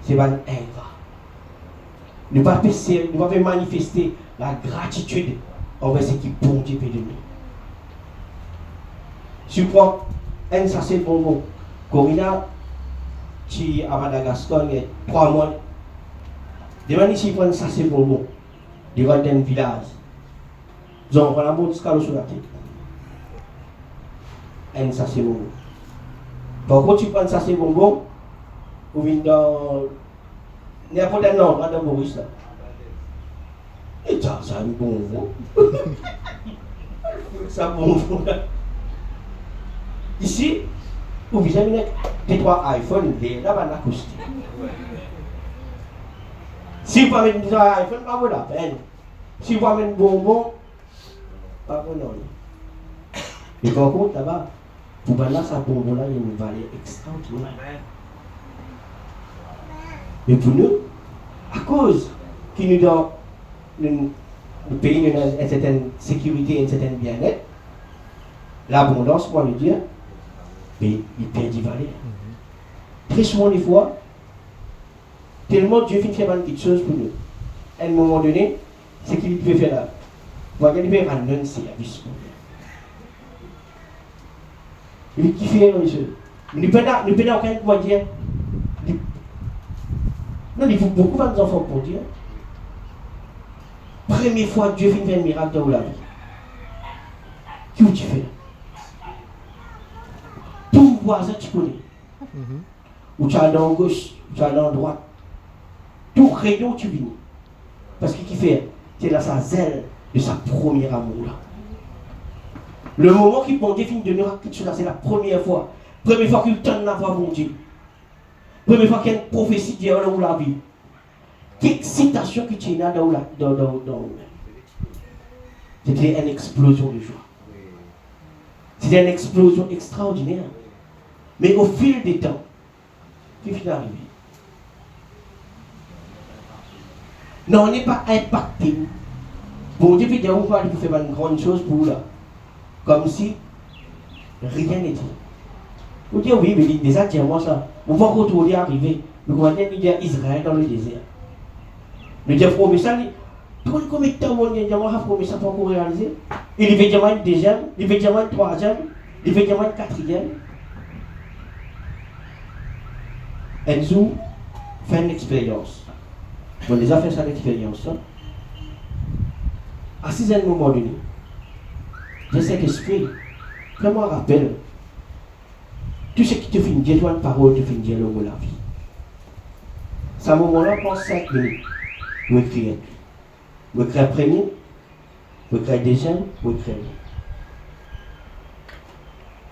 C'est pas un ingrat. Ne pas manifester la gratitude envers ce qui est bon Dieu de nous. Si tu prends un sachet de bonbons, Corina, qui à Madagascar, il y a 3 mois. Demande ici, prendre ça, c'est bonbon. Devant un village. Ils ont un bon escalot sur la tête. Et ça, c'est bonbon. Par contre, tu prends ça, c'est bonbon, ou viens dans n'importe quel nom, dans Maurice là. Et ça, c'est un bonbon. Ça, bonbon là. Ici, vous avez des 3 iPhones, là-bas, la costume. Si vous avez un iPhone, pas la peine. Si vous avez un bonbon, pas bon. Et par contre, là-bas, pour là, ça bonbon là, il y a une valeur extraordinaire. Mais pour nous, à cause qu'il nous donne le pays nous donne une certaine sécurité, une certaine bien-être, l'abondance, moi, le dire, mais il perd du valeur. Très souvent, des fois, tellement Dieu fait faire quelque chose pour nous. À un moment donné, c'est qu'il peut faire là. Vous voyez, il peut rendre un service pour nous. Il fait, monsieur. Nous ne pouvons aucun quoi dire. Non, il faut beaucoup d'enfants pour dire. Première fois, Dieu fait faire un miracle dans la vie. Qui tu fais? Tout voisin, tu connais. Ou tu as dans la gauche, ou tu as dans la droite. Tout rayon tu viens. Parce que qui fait, c'est là sa zèle de sa première amour là. Le moment qu'il bon Dieu finit de miracle, c'est la première fois. Première fois qu'il tente la voix mon Dieu. Première fois qu'il y a une prophétie de dans la vie. Quelle excitation que tu as dans c'était une explosion de joie. C'était une explosion extraordinaire. Mais au fil des temps, qu'est-ce qui est arrivé? Non, on n'est pas impacté. Bon Dieu, il faut faire une grande chose pour vous là. Comme si rien n'était. Vous dites oui, mais déjà, tiens-moi ça. On va retourner arriver. Le commandant dit à Israël dans le désert. Le Dieu promet ça, combien de temps on a promis ça pour encore réaliser? Il veut dire une deuxième, il veut dire une troisième, il veut dire une quatrième. Enzo fait une expérience. On a déjà fait cette expérience. À un moment donné, je sais qu'esprit, fais-moi rappel. Tout ce qui te fait dire, toi, une parole te fait dire le mot la vie. C'est un moment-là, prend 5 minutes. Vous écrivez. Vous écrivez premier, vous écrivez deuxième, vous écrivez.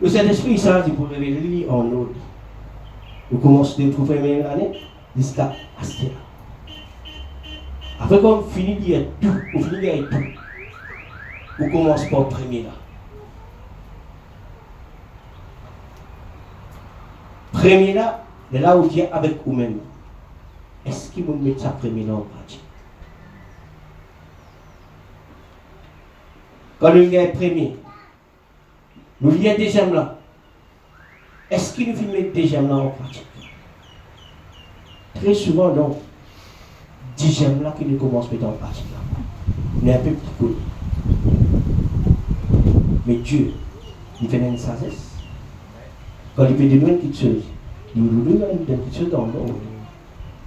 Le Saint-Esprit, ça, il vous révéler en autre. Vous commencez de trouver la première année jusqu'à Astéra. Après, quand vous finissez de dire tout, vous finissez de dire tout, vous commencez par le premier là. Premier là, c'est là où Dieu est avec vous-même. Est-ce qu'il vous met ça premier là en pratique? Quand nous avons premier, nous avons deuxième là. Est-ce qu'il nous met deuxième là en pratique? Très souvent, non. Dixième là qu'il commence à mettre en pratique là. On est un peu petit peu. Mais Dieu, il fait une sagesse. Quand il fait de nous une petite chose, il nous donne une petite chose dans le monde.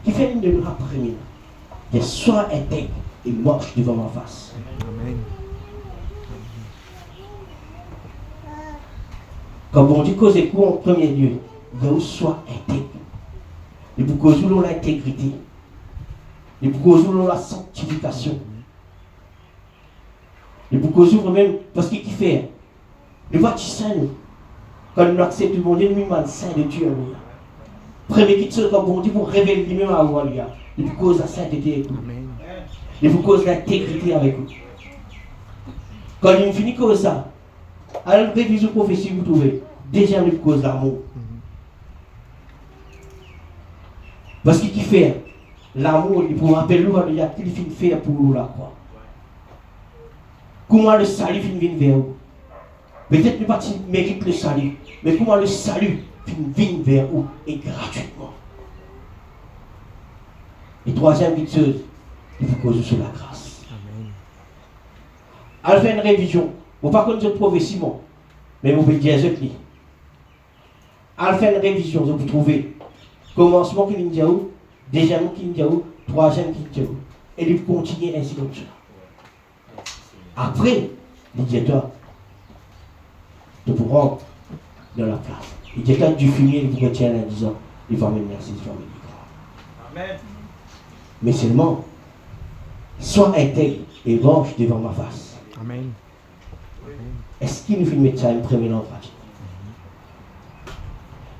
Qui fait une de nous après nous. Il soit intègre et marche devant ma face. Amen. Quand on dit cause et coup en premier lieu, il soit intègre. Il faut cause où l'intégrité. Il faut cause où la sanctification. Il faut cause où même, parce qu'il fait, le voit saint nous. Quand nous acceptons le bon Dieu, nous sommes saints de Dieu. Premier qui chose comme bon Dieu pour révéler lui-même à vous. Il faut cause la sainteté avec nous. Il faut cause l'intégrité avec vous. Quand il finit comme ça, alors révision prophétie vous trouvez. Déjà il cause l'amour. Parce qu'il fait l'amour, il faut rappeler nous il y a qu'il finit faire pour nous là quoi. Comment le salut finit vers vous? Peut-être ne pas mérite le salut, mais comment le salut finit vers vous et gratuitement. Et troisième chose, il faut causer sur la grâce. Amen. Alors faire une révision. Vous ne pouvez pas connaître le prophétie, mais vous pouvez dire ce qui. Alors faire une révision, vous pouvez trouver Commencement qui dit où, deuxième qui dit où, troisième qui dit où. Et il continue ainsi comme ça. Après, il dit toi, tu pourras rentrer dans la place. Il dit quand du fumier, il vous retient en disant, il va me merci, il va me dire. Amen. Mais seulement, sois intègre et range devant ma face. Amen. Est-ce qu'il nous fait mettre ça en premier en pratique?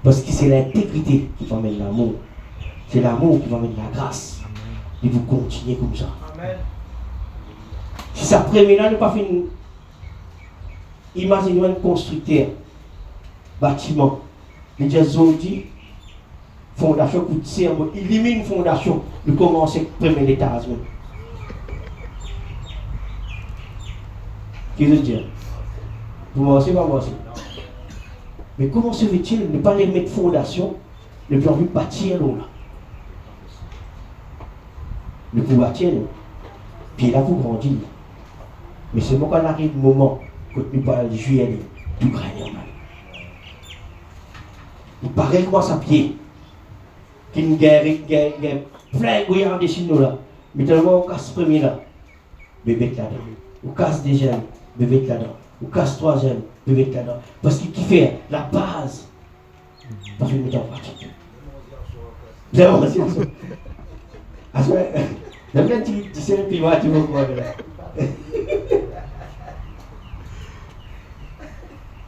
Parce que c'est l'intégrité qui va mettre l'amour. C'est l'amour qui va mettre la grâce. Et vous continuez comme ça. Amen. Si ça premier là, nous pas fait une... Imaginez un constructeur, bâtiment. Les gens dit, fondation coûte serment, il élimine une fondation, nous commençons le premier étage même. Qu'est-ce que je veux dire? Vous m'ausez pas moi aussi. Mais comment se fait-il ne pas les mettre fondation, ne plus envie de bâtir l'eau là? Ne plus bâtir l'eau. Puis là vous grandir. Mais c'est moi qu'on arrive au moment, quand nous parlons de juillet, tout graine mal. Il paraît que moi ça pied. Qu'il y a plein de goyards de chez nous là. Mais tellement on casse premier là, bébé là-dedans. On casse deuxième, bébé là-dedans. On casse troisième, bébé là-dedans. Parce qu'il fait la base. Parce que nous mettons en pratique. C'est bon, c'est bon. J'aime bien tu sais le piment, tu vois quoi là.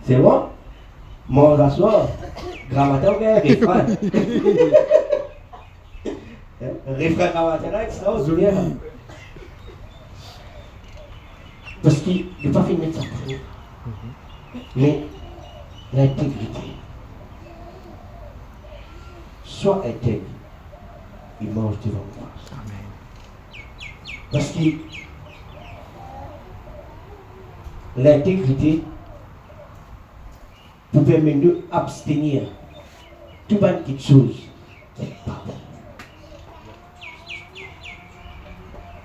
C'est bon? Mon asseoir, grammateur, refrain. Refrain grammateur, extraordinaire. Parce qu'il n'est pas fait de mettre ça pour nous. Mais l'intégrité. Sois intègre, il mange devant moi. Parce que l'intégrité vous permet de abstenir tout bonne quelque chose qui n'est pas bon.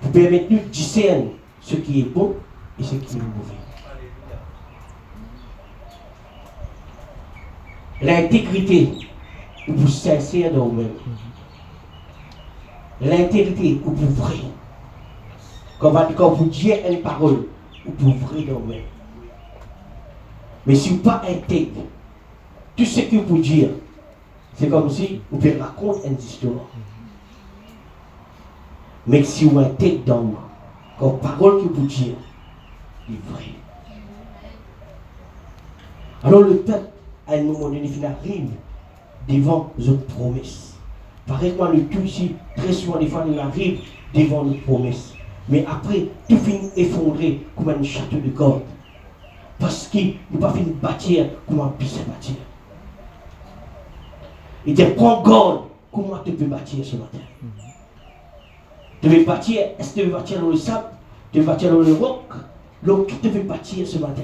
Vous permet de discerner ce qui est bon et ce qui est mauvais. L'intégrité, vous sincère dans vous-même. L'intégrité, vous vrai. Quand vous dites une parole, vous vrai dans vous-même. Mais si vous n'êtes pas intègre, tout ce que vous dites, c'est comme si vous pouvez raconter une histoire. Mais si vous êtes intègre dans vous, quand la parole que vous dites est vraie. Alors le peuple, à un moment donné, il arrive devant une promesse. Pareil, moi, le tout ici, très souvent, des fois, il arrive devant une promesse. Mais après, tout finit effondré comme un château de cordes. Parce qu'il n'a pas fini de bâtir comment on puisse bâtir. Il dit, prends garde, comment tu peux bâtir ce matin. Tu veux bâtir, est-ce que tu veux bâtir dans le sable? Tu veux bâtir dans le roc? Donc, tu veux bâtir ce matin.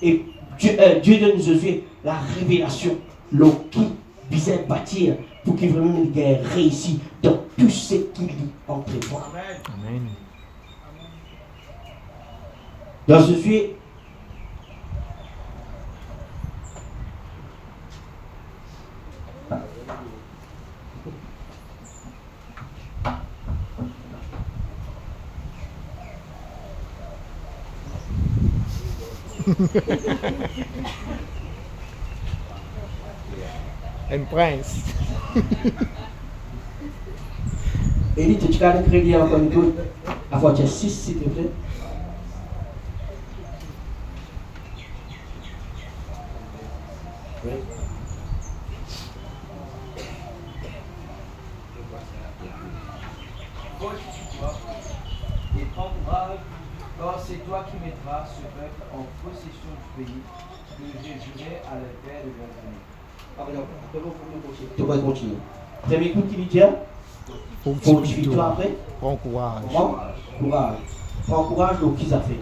Et Dieu donne Josué la révélation, qui visait bâtir pour qu'il vraiment une guerre réussisse dans tout ce qu'il entrevoit. Amen. Dans Josué, Un prince. Élie, tu as le crédit encore une fois, à fois 6, s'il te plaît. Oui. Fortifie-toi et prends courage, car c'est toi qui mettras ce peuple en possession du pays que j'ai juré à leur père de leur donner. Tu vas continuer. Premier coup qui dit, fortifie-toi après. Prends courage. Prends courage. Prends courage donc qu'ils a fait.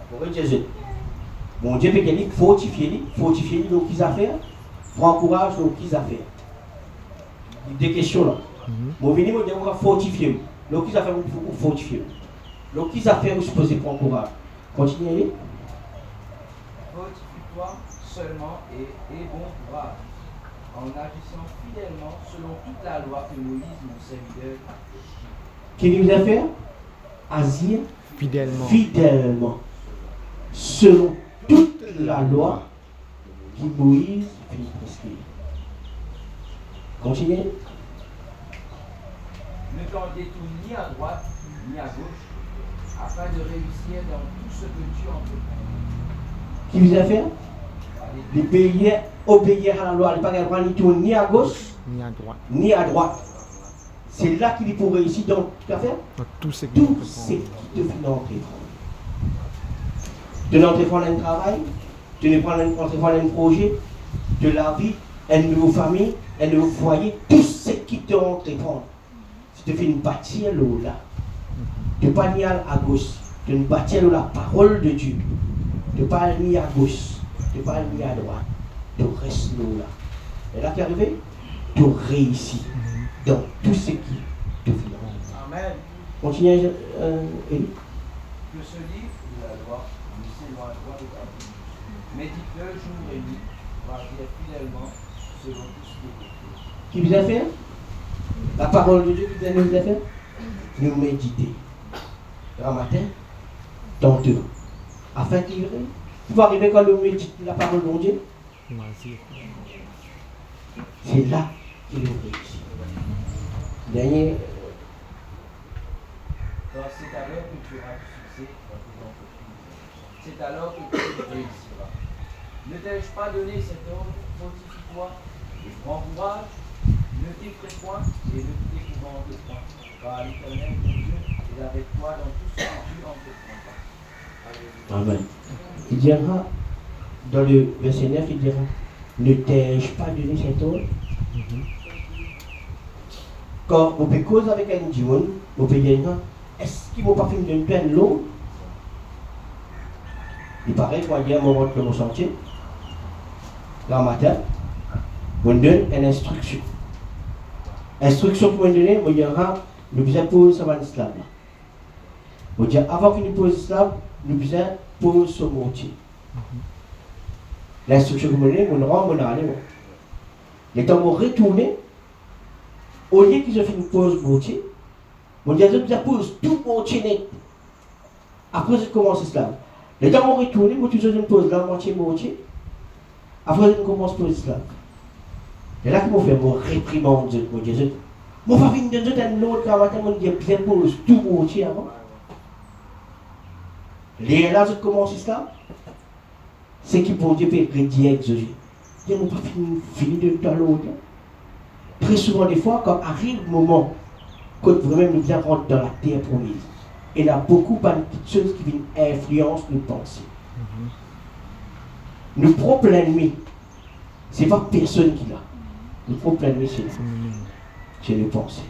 Pour Jésus. Mon Dieu peut dire fortifier donc qu'ils a fait. Prends courage donc qu'ils a fait. Des questions là. Mon venu me dit on va fortifier. Donc qu'ils a fait pour fortifier. Donc qu'ils a fait vous supposez prendre courage. Continuez. Fortifie-toi seulement et bon courage. en agissant fidèlement selon toute la loi que Moïse, mon serviteur, a prescrite. Qu'il nous a fait agir Fidèlement. fidèlement, selon toute la loi que Moïse fit prescrire. Continuez. Ne t'en détourne ni à droite ni à gauche, afin de réussir dans tout ce que tu entreprends. Qui vous a fait les pays obéir à la loi, il n'y a pas de droit ni tourner ni à gauche Ni à droite. ni à droite. C'est là qu'il faut réussir dans tout à fait. Dans tout ce qui Tout ce qui te fait entrer. De l'entrepreneur un travail, de l'entrepreneur un projet, de la vie, une nouvelle famille, un nouveau foyer, tout ce qui te entreprend. Si tu fais une bâtir là, de pas ni à gauche, de ne bâtir la parole de Dieu, de pas ni à gauche, de pas ni à droite, de rester là. Et là qui est arrivé, de réussir dans tout ce qui te fait entrer. Amen. Continuez, Élie. Que ce livre de la loi ne s'éloigne pas de ta bouche. Médite-le jour et nuit, pour agir fidèlement selon tout ce qui est écrit. Qui vous a fait la parole de Dieu qui vous a fait nous méditer. Le matin, tantôt. Afin qu'il va arriver quand nous méditons la parole de Dieu. C'est là qu'il nous réussit. Dernier. Car c'est alors que tu auras du succès dans tes entreprises. C'est alors que tu réussiras. Ne t'ai-je pas donné cet ordre? Fortifie-toi et prends courage. Ne t'effraie point et ne t'épouvante point. Car l'Éternel, ton Dieu, est avec toi dans tout ce que tu entreprendras. Amen. Il dira, dans le verset 9, il dira, ne t'ai-je pas donné cet ordre? Quand on peut causer avec un diable, on peut dire, est-ce qu'il ne m'a pas fait une peine l'eau? Il paraît qu'on dit à un moment de mon chantier, le matin, on donne une instruction. Instruction pour me donner, on dira, nous besoin poser ça va l'islam. On dit, avant que nous posions l'islam, nous besoin poser ce mortier. L'instruction que vous me donnez, on rend, on a allé. Les temps vont retourner, au lieu qu'ils ont fait une pause mortier, on dit, ils pose tout mortier net. Après, ils commencent l'islam. Les temps vont retourner, vous toujours une pause la moitié mortier. Après, ils commencent pour l'islam. Et là, qu'ils m'ont fait mon réprimande, mon Dieu. Mon pas venir de un autre matin, on dit, bien pose tout mortier avant. Les là, ils commencent l'islam. C'est qui pour Dieu peut prédire exaucer. Ils n'ont pas fini de tout à l'autre. Très souvent, des fois, quand arrive le moment, quand vraiment nous bien rentrer dans la terre promise, il y a beaucoup de petites choses qui viennent influencer nos pensées. Le propre ennemi, ce n'est pas personne qui l'a. Le propre ennemi, c'est nos pensées.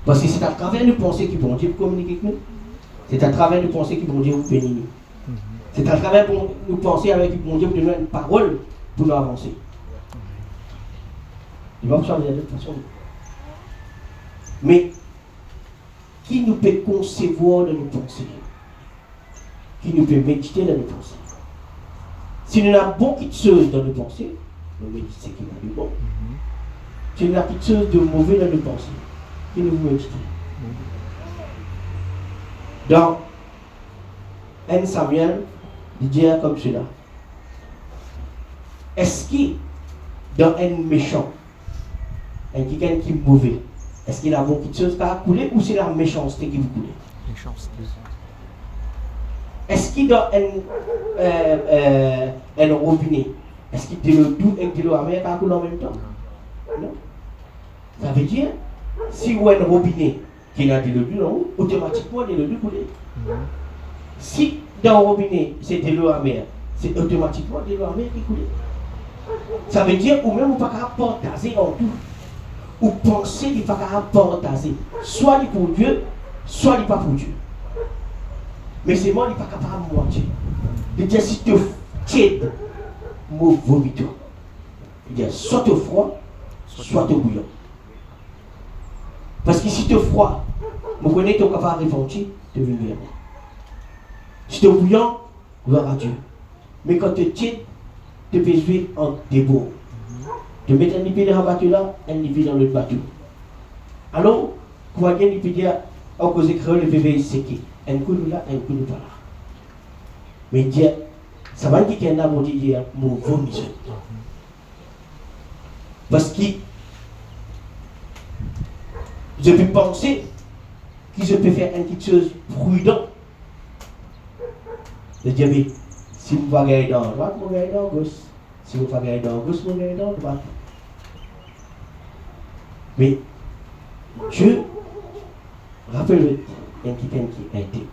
Parce que c'est à travers nos pensées que bon Dieu peut communiquer avec nous. C'est à travers nos pensées que bon Dieu vous bénit nous. C'est à travers nos pensées avec bon Dieu pour donner une parole pour nous avancer. Il va vous changer de toute façon. Mais qui nous peut concevoir de nos pensées? Qui nous peut méditer dans nos pensées? Si nous avons beaucoup de choses dans nos pensées, nous méditons ce qu'il y a de bon. Si nous avons quelque chose de mauvais dans nos pensées, qui nous méditons? Dans 1 Samuel, il dit comme cela. Est-ce qu'il dans un méchant, quelqu'un qui est mauvais, est-ce qu'il a beaucoup de choses à couler ou c'est la méchanceté qui vous coule? Méchanceté. Est-ce qu'il dans un robinet, est-ce qu'il de l'eau douce et de l'eau amère à couler en même temps? Non. Ça veut dire, si vous avez un robinet qui a de l'eau douce, automatiquement de l'eau douce coule. Si dans le robinet c'est de l'eau amère, c'est automatiquement de l'eau amère qui coule. Ça veut dire, ou même vous ne pouvez pas partager en tout. Ou penser qu'il ne faut pas partager. Soit il est pour Dieu, soit il n'est pas pour Dieu. Mais c'est moi, il n'est pas capable de mentir. Il dit, si tu es tiède, moi vomito. Il dit, soit tu es froid, soit tu es bouillant. Parce que si tu es froid, vous connaissez ton capable de reventir, tu es venu. Si tu es bouillant, gloire à Dieu. Mais quand tu es tiède, tu peux jouer en débours. Tu mets un épée dans le bateau là, un épée dans l'autre bateau. Alors, croyez l'épée dire, à cause de créole, le bébé est séqué. Un coup de là, un coup de là. Mais Dieu, ça va dire qu'il y a un amour d'hier, mon vomi. Parce que je peux penser que je peux faire une petite chose prudente. Je dis, mais si vous ne pouvez pas gagner dans la droite, vous gagnez dans la gauche. Si vous ne pouvez pas gagner dans la gauche, vous gagnez dans la droite. Mais Dieu, rappelle-le, il y a quelqu'un qui est intègre.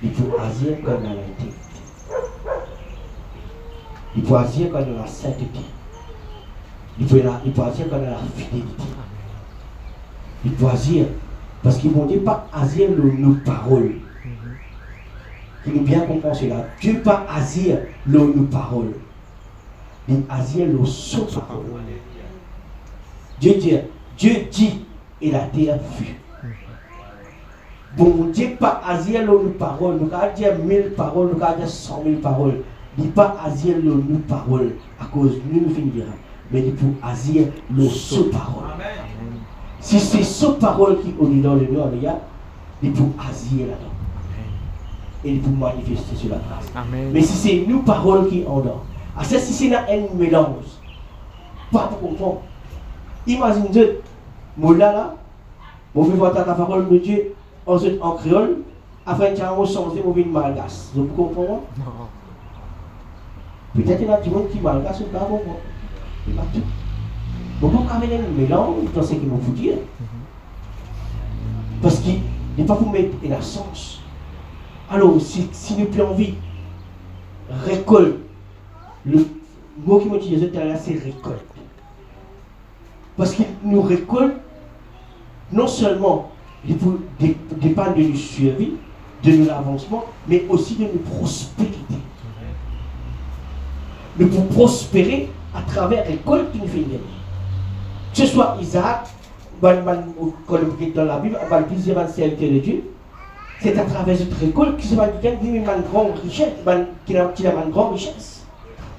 Il faut agir comme dans l'intégrité. Il faut agir comme dans la sainteté. Il faut agir comme dans la fidélité. Il faut agir, parce qu'ils vont dire pas agir nos paroles. Qui nous bien comprendre cela. Dieu pas agir nos paroles. Il agir nos paroles. Dieu dit et la terre fut. Bon Dieu pas agir nos paroles. Nous allons dire 1000 paroles, nous allons dire 100 000 paroles. Il n'est pas agir nos paroles à cause de nous finira. Mais il faut agir nos paroles. Si c'est ces paroles qui ont dans le nord, il faut agir là-dedans. Et il faut manifester sur la grâce. Amen. Mais si c'est nos paroles qui ont dans, si c'est un mélange, pas pour comprendre. Imaginez, moi là, je vais voir ta parole de Dieu ensuite en créole, afin que tu aies changé mon vie de malgache. Vous comprenez? Peut-être qu'il y a des gens qui malgache ou pas pour moi. C'est pas tout. Vous pouvez amener un mélange dans ce qu'il faut dire. Parce qu'il n'est pas pour mettre un sens. Alors, si nous plus envie, récolte. Le mot qui m'a utilisé tout à l'heure, c'est récolte. Parce qu'il nous récolte, non seulement pour dépendre de nos survie, de nos avancements, mais aussi de nos prospérités. Nous pouvons prospérer à travers la récolte qui nous fait gagner. Que ce soit Isaac, dans la Bible, dans le plusieurs serviteurs de Dieu, c'est à travers cette récolte que se va gagner une grande richesse, qui a une grande richesse.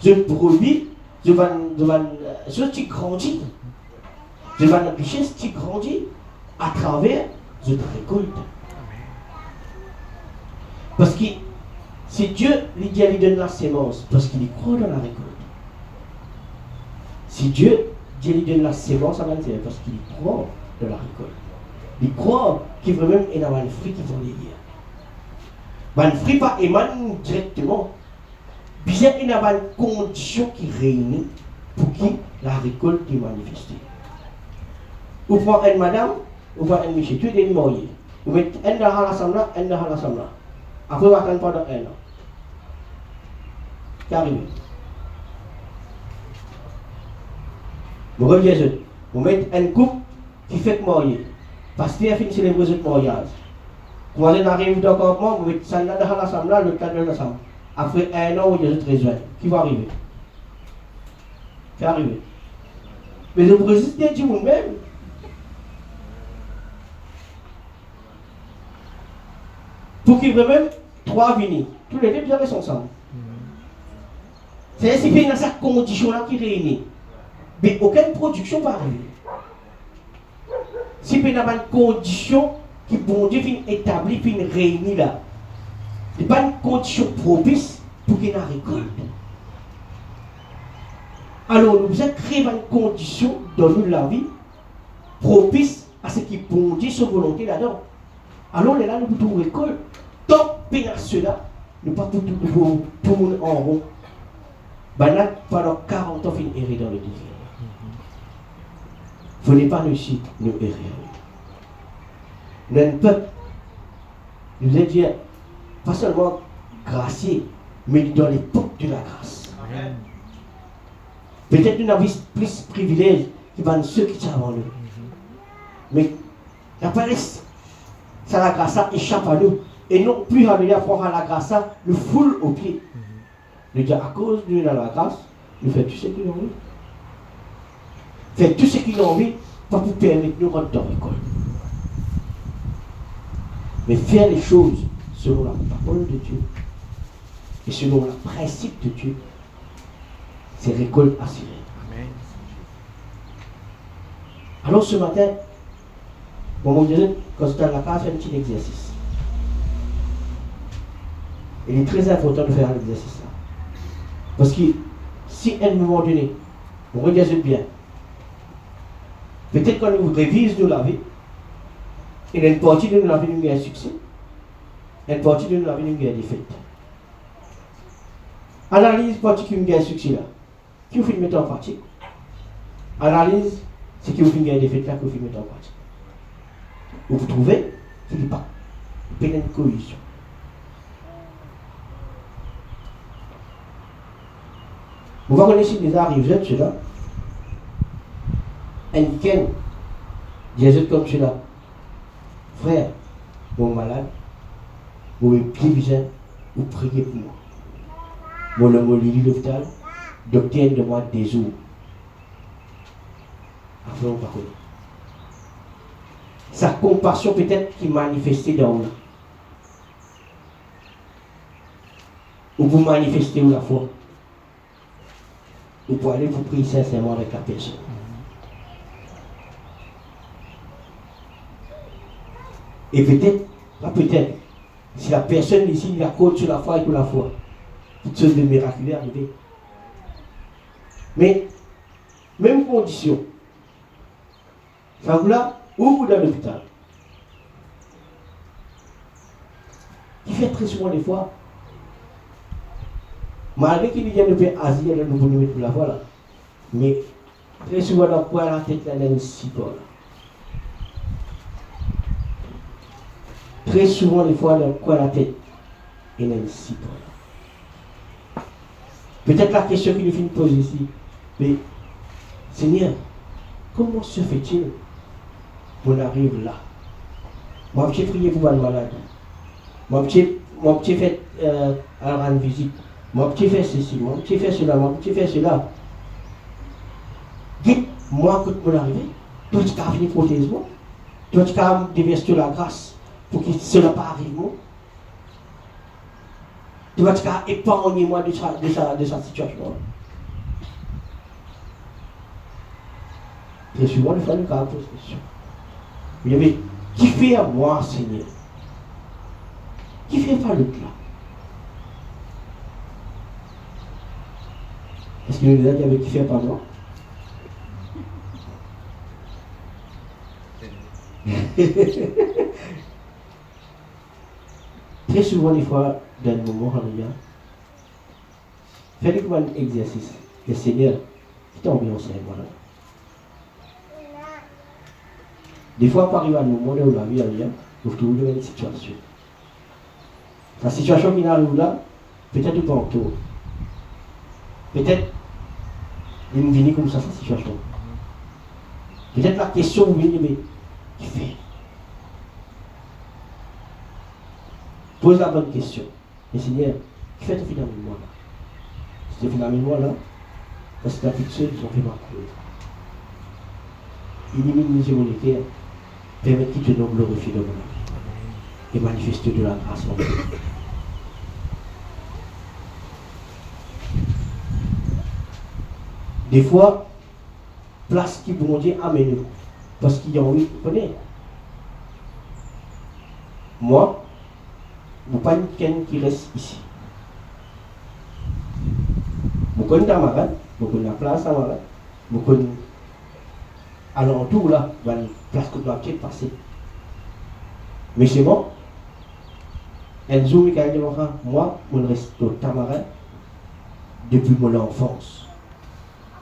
Je brebis, je vais grandir. Je vais une richesse qui grandit à travers cette récolte. Parce que si Dieu lui donne la sémence, parce qu'il y croit dans la récolte. Si Dieu lui donne la sémence, ça va le faire parce qu'il y croit dans la récolte. Il croit qu'il veut même y avoir un fruit qui vont les lire. Un fruit pas émane directement. Bien il y a une condition qui réunit pour que la récolte est manifestée. Vous prenez une madame, vous prenez un monsieur, tu es marié. Vous mettez un dans l'assemblée, un dans l'assemblée. Après, vous attendez pendant 1 an. C'est arrivé. Vous reviez, vous mettez un couple qui fait marier. Parce qu'il a fini de célébrer ce mariage. Vous arrivez dans le campement, vous mettez ça dans l'assemblée, le cadre de l'assemblée. Après 1 an, vous êtes rejoint. Qui va arriver? C'est arrivé. Mais le président dit vous-même. Pour qu'il y ait même 3 vignes. Tous les deux, vous avez ensemble. C'est ainsi qu'il y a cette condition-là qui réunit. Mais aucune production va arriver. Si il y a une condition qui, bon Dieu, vient établir, vient réunir là, ce n'est pas une condition propice pour qu'il y ait une récolte. Alors, nous avons créé une condition dans la vie propice à ce qui, bon Dieu, sa volonté là-dedans. Alors, là, nous pouvons récolter. Tant que cela, nous ne pouvons pas tourner en rond. Pendant 40 ans, il errer dans le désert. Il ne faut pas réussir, nous errer. Nous, peuple, nous est Dieu, pas seulement gracié, mais dans l'époque de la grâce. Peut-être nous avons plus de privilèges que ceux qui sont avant nous. Mais la paresse, ça la grâce échappe à nous. Et non plus à la grâce, nous foule au pied. Nous disons à cause de la grâce, nous faisons tout ce qu'ils ont envie. Faire tout ce qu'ils ont envie, pas pour permettre de nous rentrer dans l'école. Mais faire les choses selon la parole de Dieu et selon le principe de Dieu, c'est récolte assurée. Amen. Alors ce matin, mon Dieu, quand tu es à la place, fais un petit exercice. Il est très important de faire un exercice là. Parce que si à un moment donné, on regarde bien, peut-être quand nous révise nous la vie, il y a une partie de nous la vie nous a un succès, et une partie de nous la vie nous a une défaite. Analyse partie qui nous a un succès là, qui vous fait mettre en pratique. Analyse ce qui vous fait une défaite là, qui vous fait mettre en pratique. Vous trouvez qu'il n'y a pas une cohésion. Vous va connaître des arrivées, cela. Un week-end, des comme cela. Frère, mon malade, vous me priez, vous priez pour moi. Mon nom est Lili l'hôpital, docteur de moi des jours. Après, on va connaître. Sa compassion peut-être qui manifestait dans vous. Ou vous manifestez la foi. Vous pouvez aller vous prier sincèrement avec la personne. Et peut-être, pas peut-être, si la personne ici la côte sur la foi et pour la foi, toutes choses de miraculeux arriver. Mais, même condition, ça vous là, ou vous dans l'hôpital, qui fait très souvent des fois, malgré qu'il vient de pays Asie, il y a nous mettre pour la foi là, mais très souvent dans quoi la tête là, il y a une support là. Très souvent, des fois, dans quoi la tête, il y a une support là. Peut-être la question qu'il nous pose ici, mais Seigneur, comment se fait-il qu'on arrive là? Moi, j'ai prié pour une malade. Moi, j'ai fait une visite. Moi, j'ai fait ceci, moi, j'ai fait cela, moi, j'ai fait cela. Dites-moi quand mon arrivé, toi, tu as venir protéger moi. Toi, tu as déverser la grâce pour que cela ne pas arrive moi. Toi, tu as épargné moi de sa situation. Très souvent, il fallait qu'on pose question. Il y avait qui fait à moi, Seigneur? Qui fait pas l'autre là? Est-ce qu'il nous a dit avec qui fait pas moi? Très souvent, des fois, dans le moment, faites comme un exercice. Le Seigneur, qui t'a envie en moi là. Des fois, par arriver à un moment où la vie arrive, vous trouvez une situation. La situation qui arrive là, peut-être pas en tout. Peut-être, il me vient comme ça, cette situation. Peut-être la question vous vient, mais qui fait? Pose la bonne question. Et Seigneur, qui fait ton finalement là? Si tu finalement là, parce que la petite seule, ils ont fait ma cour. Élimine les monétaires, permet qu'il te nomme glorifier dans mon vie. Et manifeste de la grâce en toi. Des fois, place qui bon Dieu amène nous. Parce qu'il y a envie, vous connaissez. Moi, je ne suis pas quelqu'un qui reste ici. Je connais ta malade, je connais la place à malade, je connais à l'entour là, la place que doit être passée. Mais c'est bon. Enzo Michael Demora, moi, je reste au Tamarin depuis mon enfance.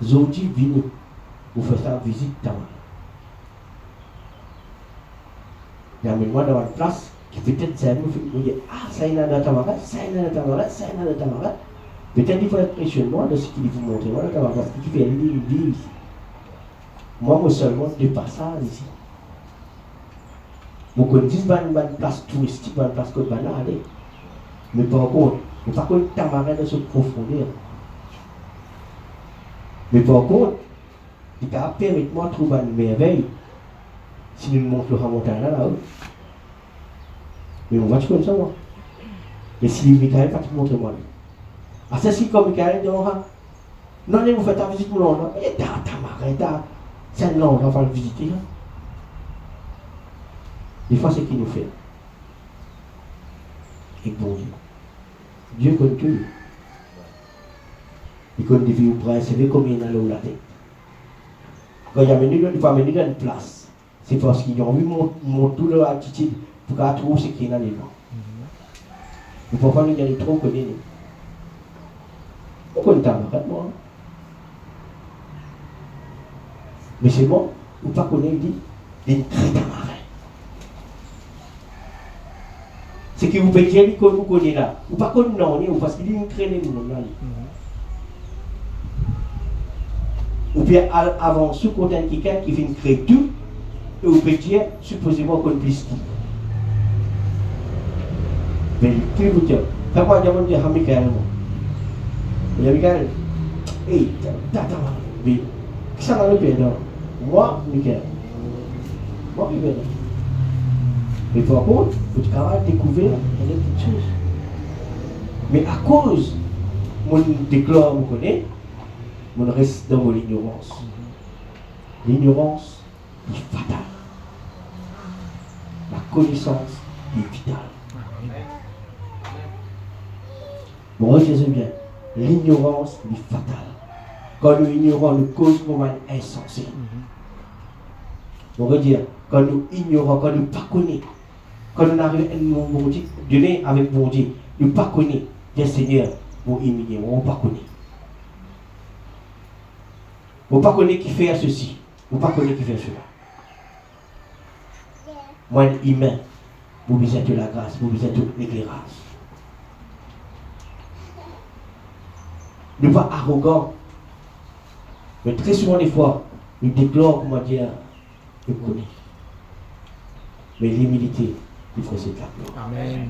Zodi vient pour faire sa visite Tamarin. Il y a moi dans une place qui peut-être ça nous dit ah, ça y est dans Tamarin, ça y est dans Tamarin, ça y est dans Tamarin. Peut-être il faut être impressionnement de ce qu'il vous montre. Moi, dans Tamarin, parce qu'il fait l'île ici. Moi, seulement de passage ici. Je connais une place touristique, une place que je vais aller. Mais par contre, Tamarin de se profondeur. Mais par contre, il t'a permis de moi trouver une merveille si nous montrons le montagne là-haut. Mais on va te comme ça, moi. Mais si Michael pas te montrer moi. Ah, ça, c'est comme Michael dit, Non, allez vous faites ta visite pour l'on. Et ta marée, c'est un nom, on va le visiter. Là. Des fois, c'est ce qu'il nous fait. Et bon Dieu. Dieu connaît tout. Il connaît des filles au prince, c'est combien il y a la tête. Quand il y a venu, il va venir dans une place. C'est parce qu'ils ont vu mon tout leur attitude pour qu'elle trouve ce qu'il y a dans les gens. Mais parfois, nous avons trop connu. On connaît ta marée, moi. Mais c'est bon, ou pas connaître, il dit, il y a une très marée. C'est que vous pouvez dire que vous connaissez là. Ou pas qu'on non, ou parce qu'il y a une créée de monde là. Ou bien avant, sous côté quelqu'un qui vient créer tout, et vous pouvez dire, supposément qu'on puisse tout. Mais qui vous dit, quand moi je dis à Michael, il y a Michael, hey, mais qui ça va le perdre? Moi, Michael. Moi, Michael. Mais par contre, vous êtes capable de découvrir des petites choses. Mais à cause, mon déclare, vous connaissez, mon reste dans mon ignorance. L'ignorance est fatale. La connaissance est vitale. Bon, retenez bien, l'ignorance est fatale. Quand nous ignorons, nous causons pour être insensé. On veut dire, quand nous ignorons, quand nous ne pas connaissons, quand nous arrivons à mon Dieu, Dieu avec mon Dieu, nous ne pas connaissons le Seigneur pour humilier, on ne pas connaît. On ne pas connaît qui fait ceci, on ne pas connaît qui fait cela. Moi, humain, vous besoin de la grâce, vous besoin de l'éclairage. Ne pas arrogant, mais très souvent des fois, nous déclarons, comment dire, nous connaissons. Mais l'humilité, il faut se taper. Amen.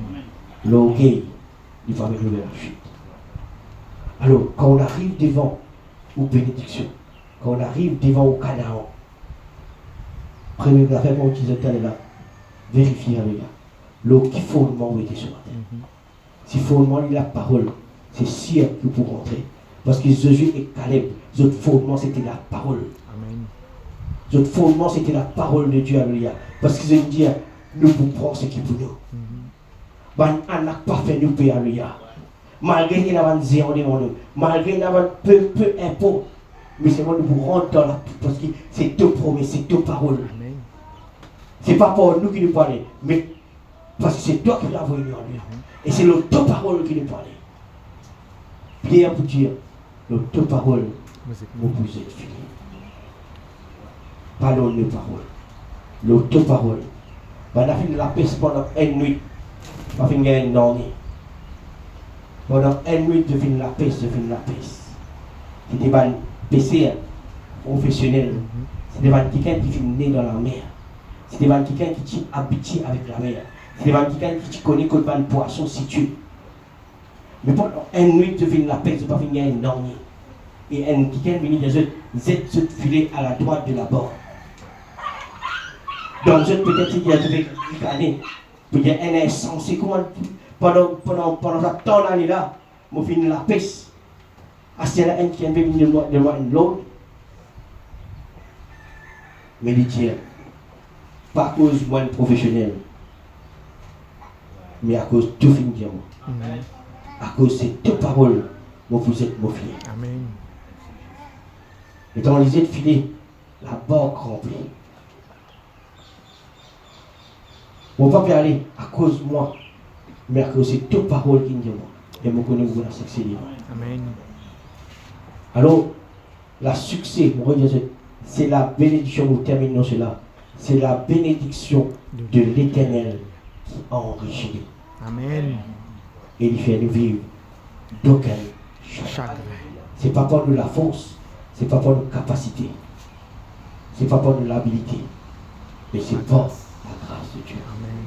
L'orgueil, il faut améliorer la chute. Alors, quand on arrive devant aux bénédictions, quand on arrive devant au Canaan, première affaire pour utiliser le là, vérifier avec là. L'eau qui fondement où était sur la terre. Si fondement il la parole, c'est sûr que pour rentrer. Parce que Josué et Caleb, notre fondement c'était la parole. Amen. Notre fondement c'était la parole de Dieu, alléluia. Parce qu'ils ont dit, nous vous prenons ce qui est pour nous. On n'a pas fait nous payer, alléluia. Malgré qu'il y a zéro de nous, malgré qu'il y a peu impôts, mais c'est moi nous vous rentrons dans la parce que c'est deux promesses, c'est deux paroles. C'est pas pour nous qui nous parlons, mais parce que c'est toi qui l'as envoyé en lui. Et c'est les deux paroles qui nous parlent. Prière pour dire, les deux paroles, vous pouvez être finis. Parlons de paroles. Les deux paroles. On a fini la paix pendant une nuit. On a fini une nuit. Pendant une nuit, de finir la paix, C'était un PC professionnel. C'était quelqu'un qui finit né dans la mer. C'était quelqu'un qui est habitué avec la mer. C'était quelqu'un qui connaît que le poisson situé. Mais pendant une nuit, de finir la paix, c'est pas finir une nuit. Et quelqu'un vient de se filer à la droite de la bord. Donc, peut-être qu'il y a des années, il y a un insensé. Comment pendant ce temps-là, je finis la paix. À ce moment-là, qui vient de loin l'autre. Mais il dit, pas à cause de moi professionnel, mais à cause de tout fin de moi. À cause de ces deux paroles, vous êtes mon filet. Amen. Et dans les aides filets, la barque remplie. On ne va pas y aller à cause de moi, mais à cause de ces deux paroles qui me disent moi. Et je connais vous la succès. Amen. Alors, la succès, c'est la bénédiction, nous terminons cela. C'est la bénédiction de l'Éternel qui enrichit. Amen. Et il fait nous vivre d'aucun chagrin. Ce n'est pas pour de la force, ce n'est pas pour de capacité, ce n'est pas pour de l'habilité, mais c'est pour la grâce de Dieu. Amen.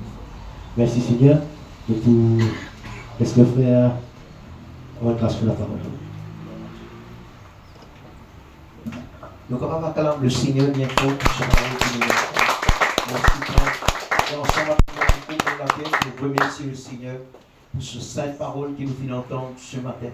Merci Seigneur. Et pour laisse le frère avoir grâce pour la parole. Donc on va acclamer le Seigneur bientôt. Et ensemble, on va remercier le Seigneur pour ce sainte parole qui nous vient d'entendre ce matin.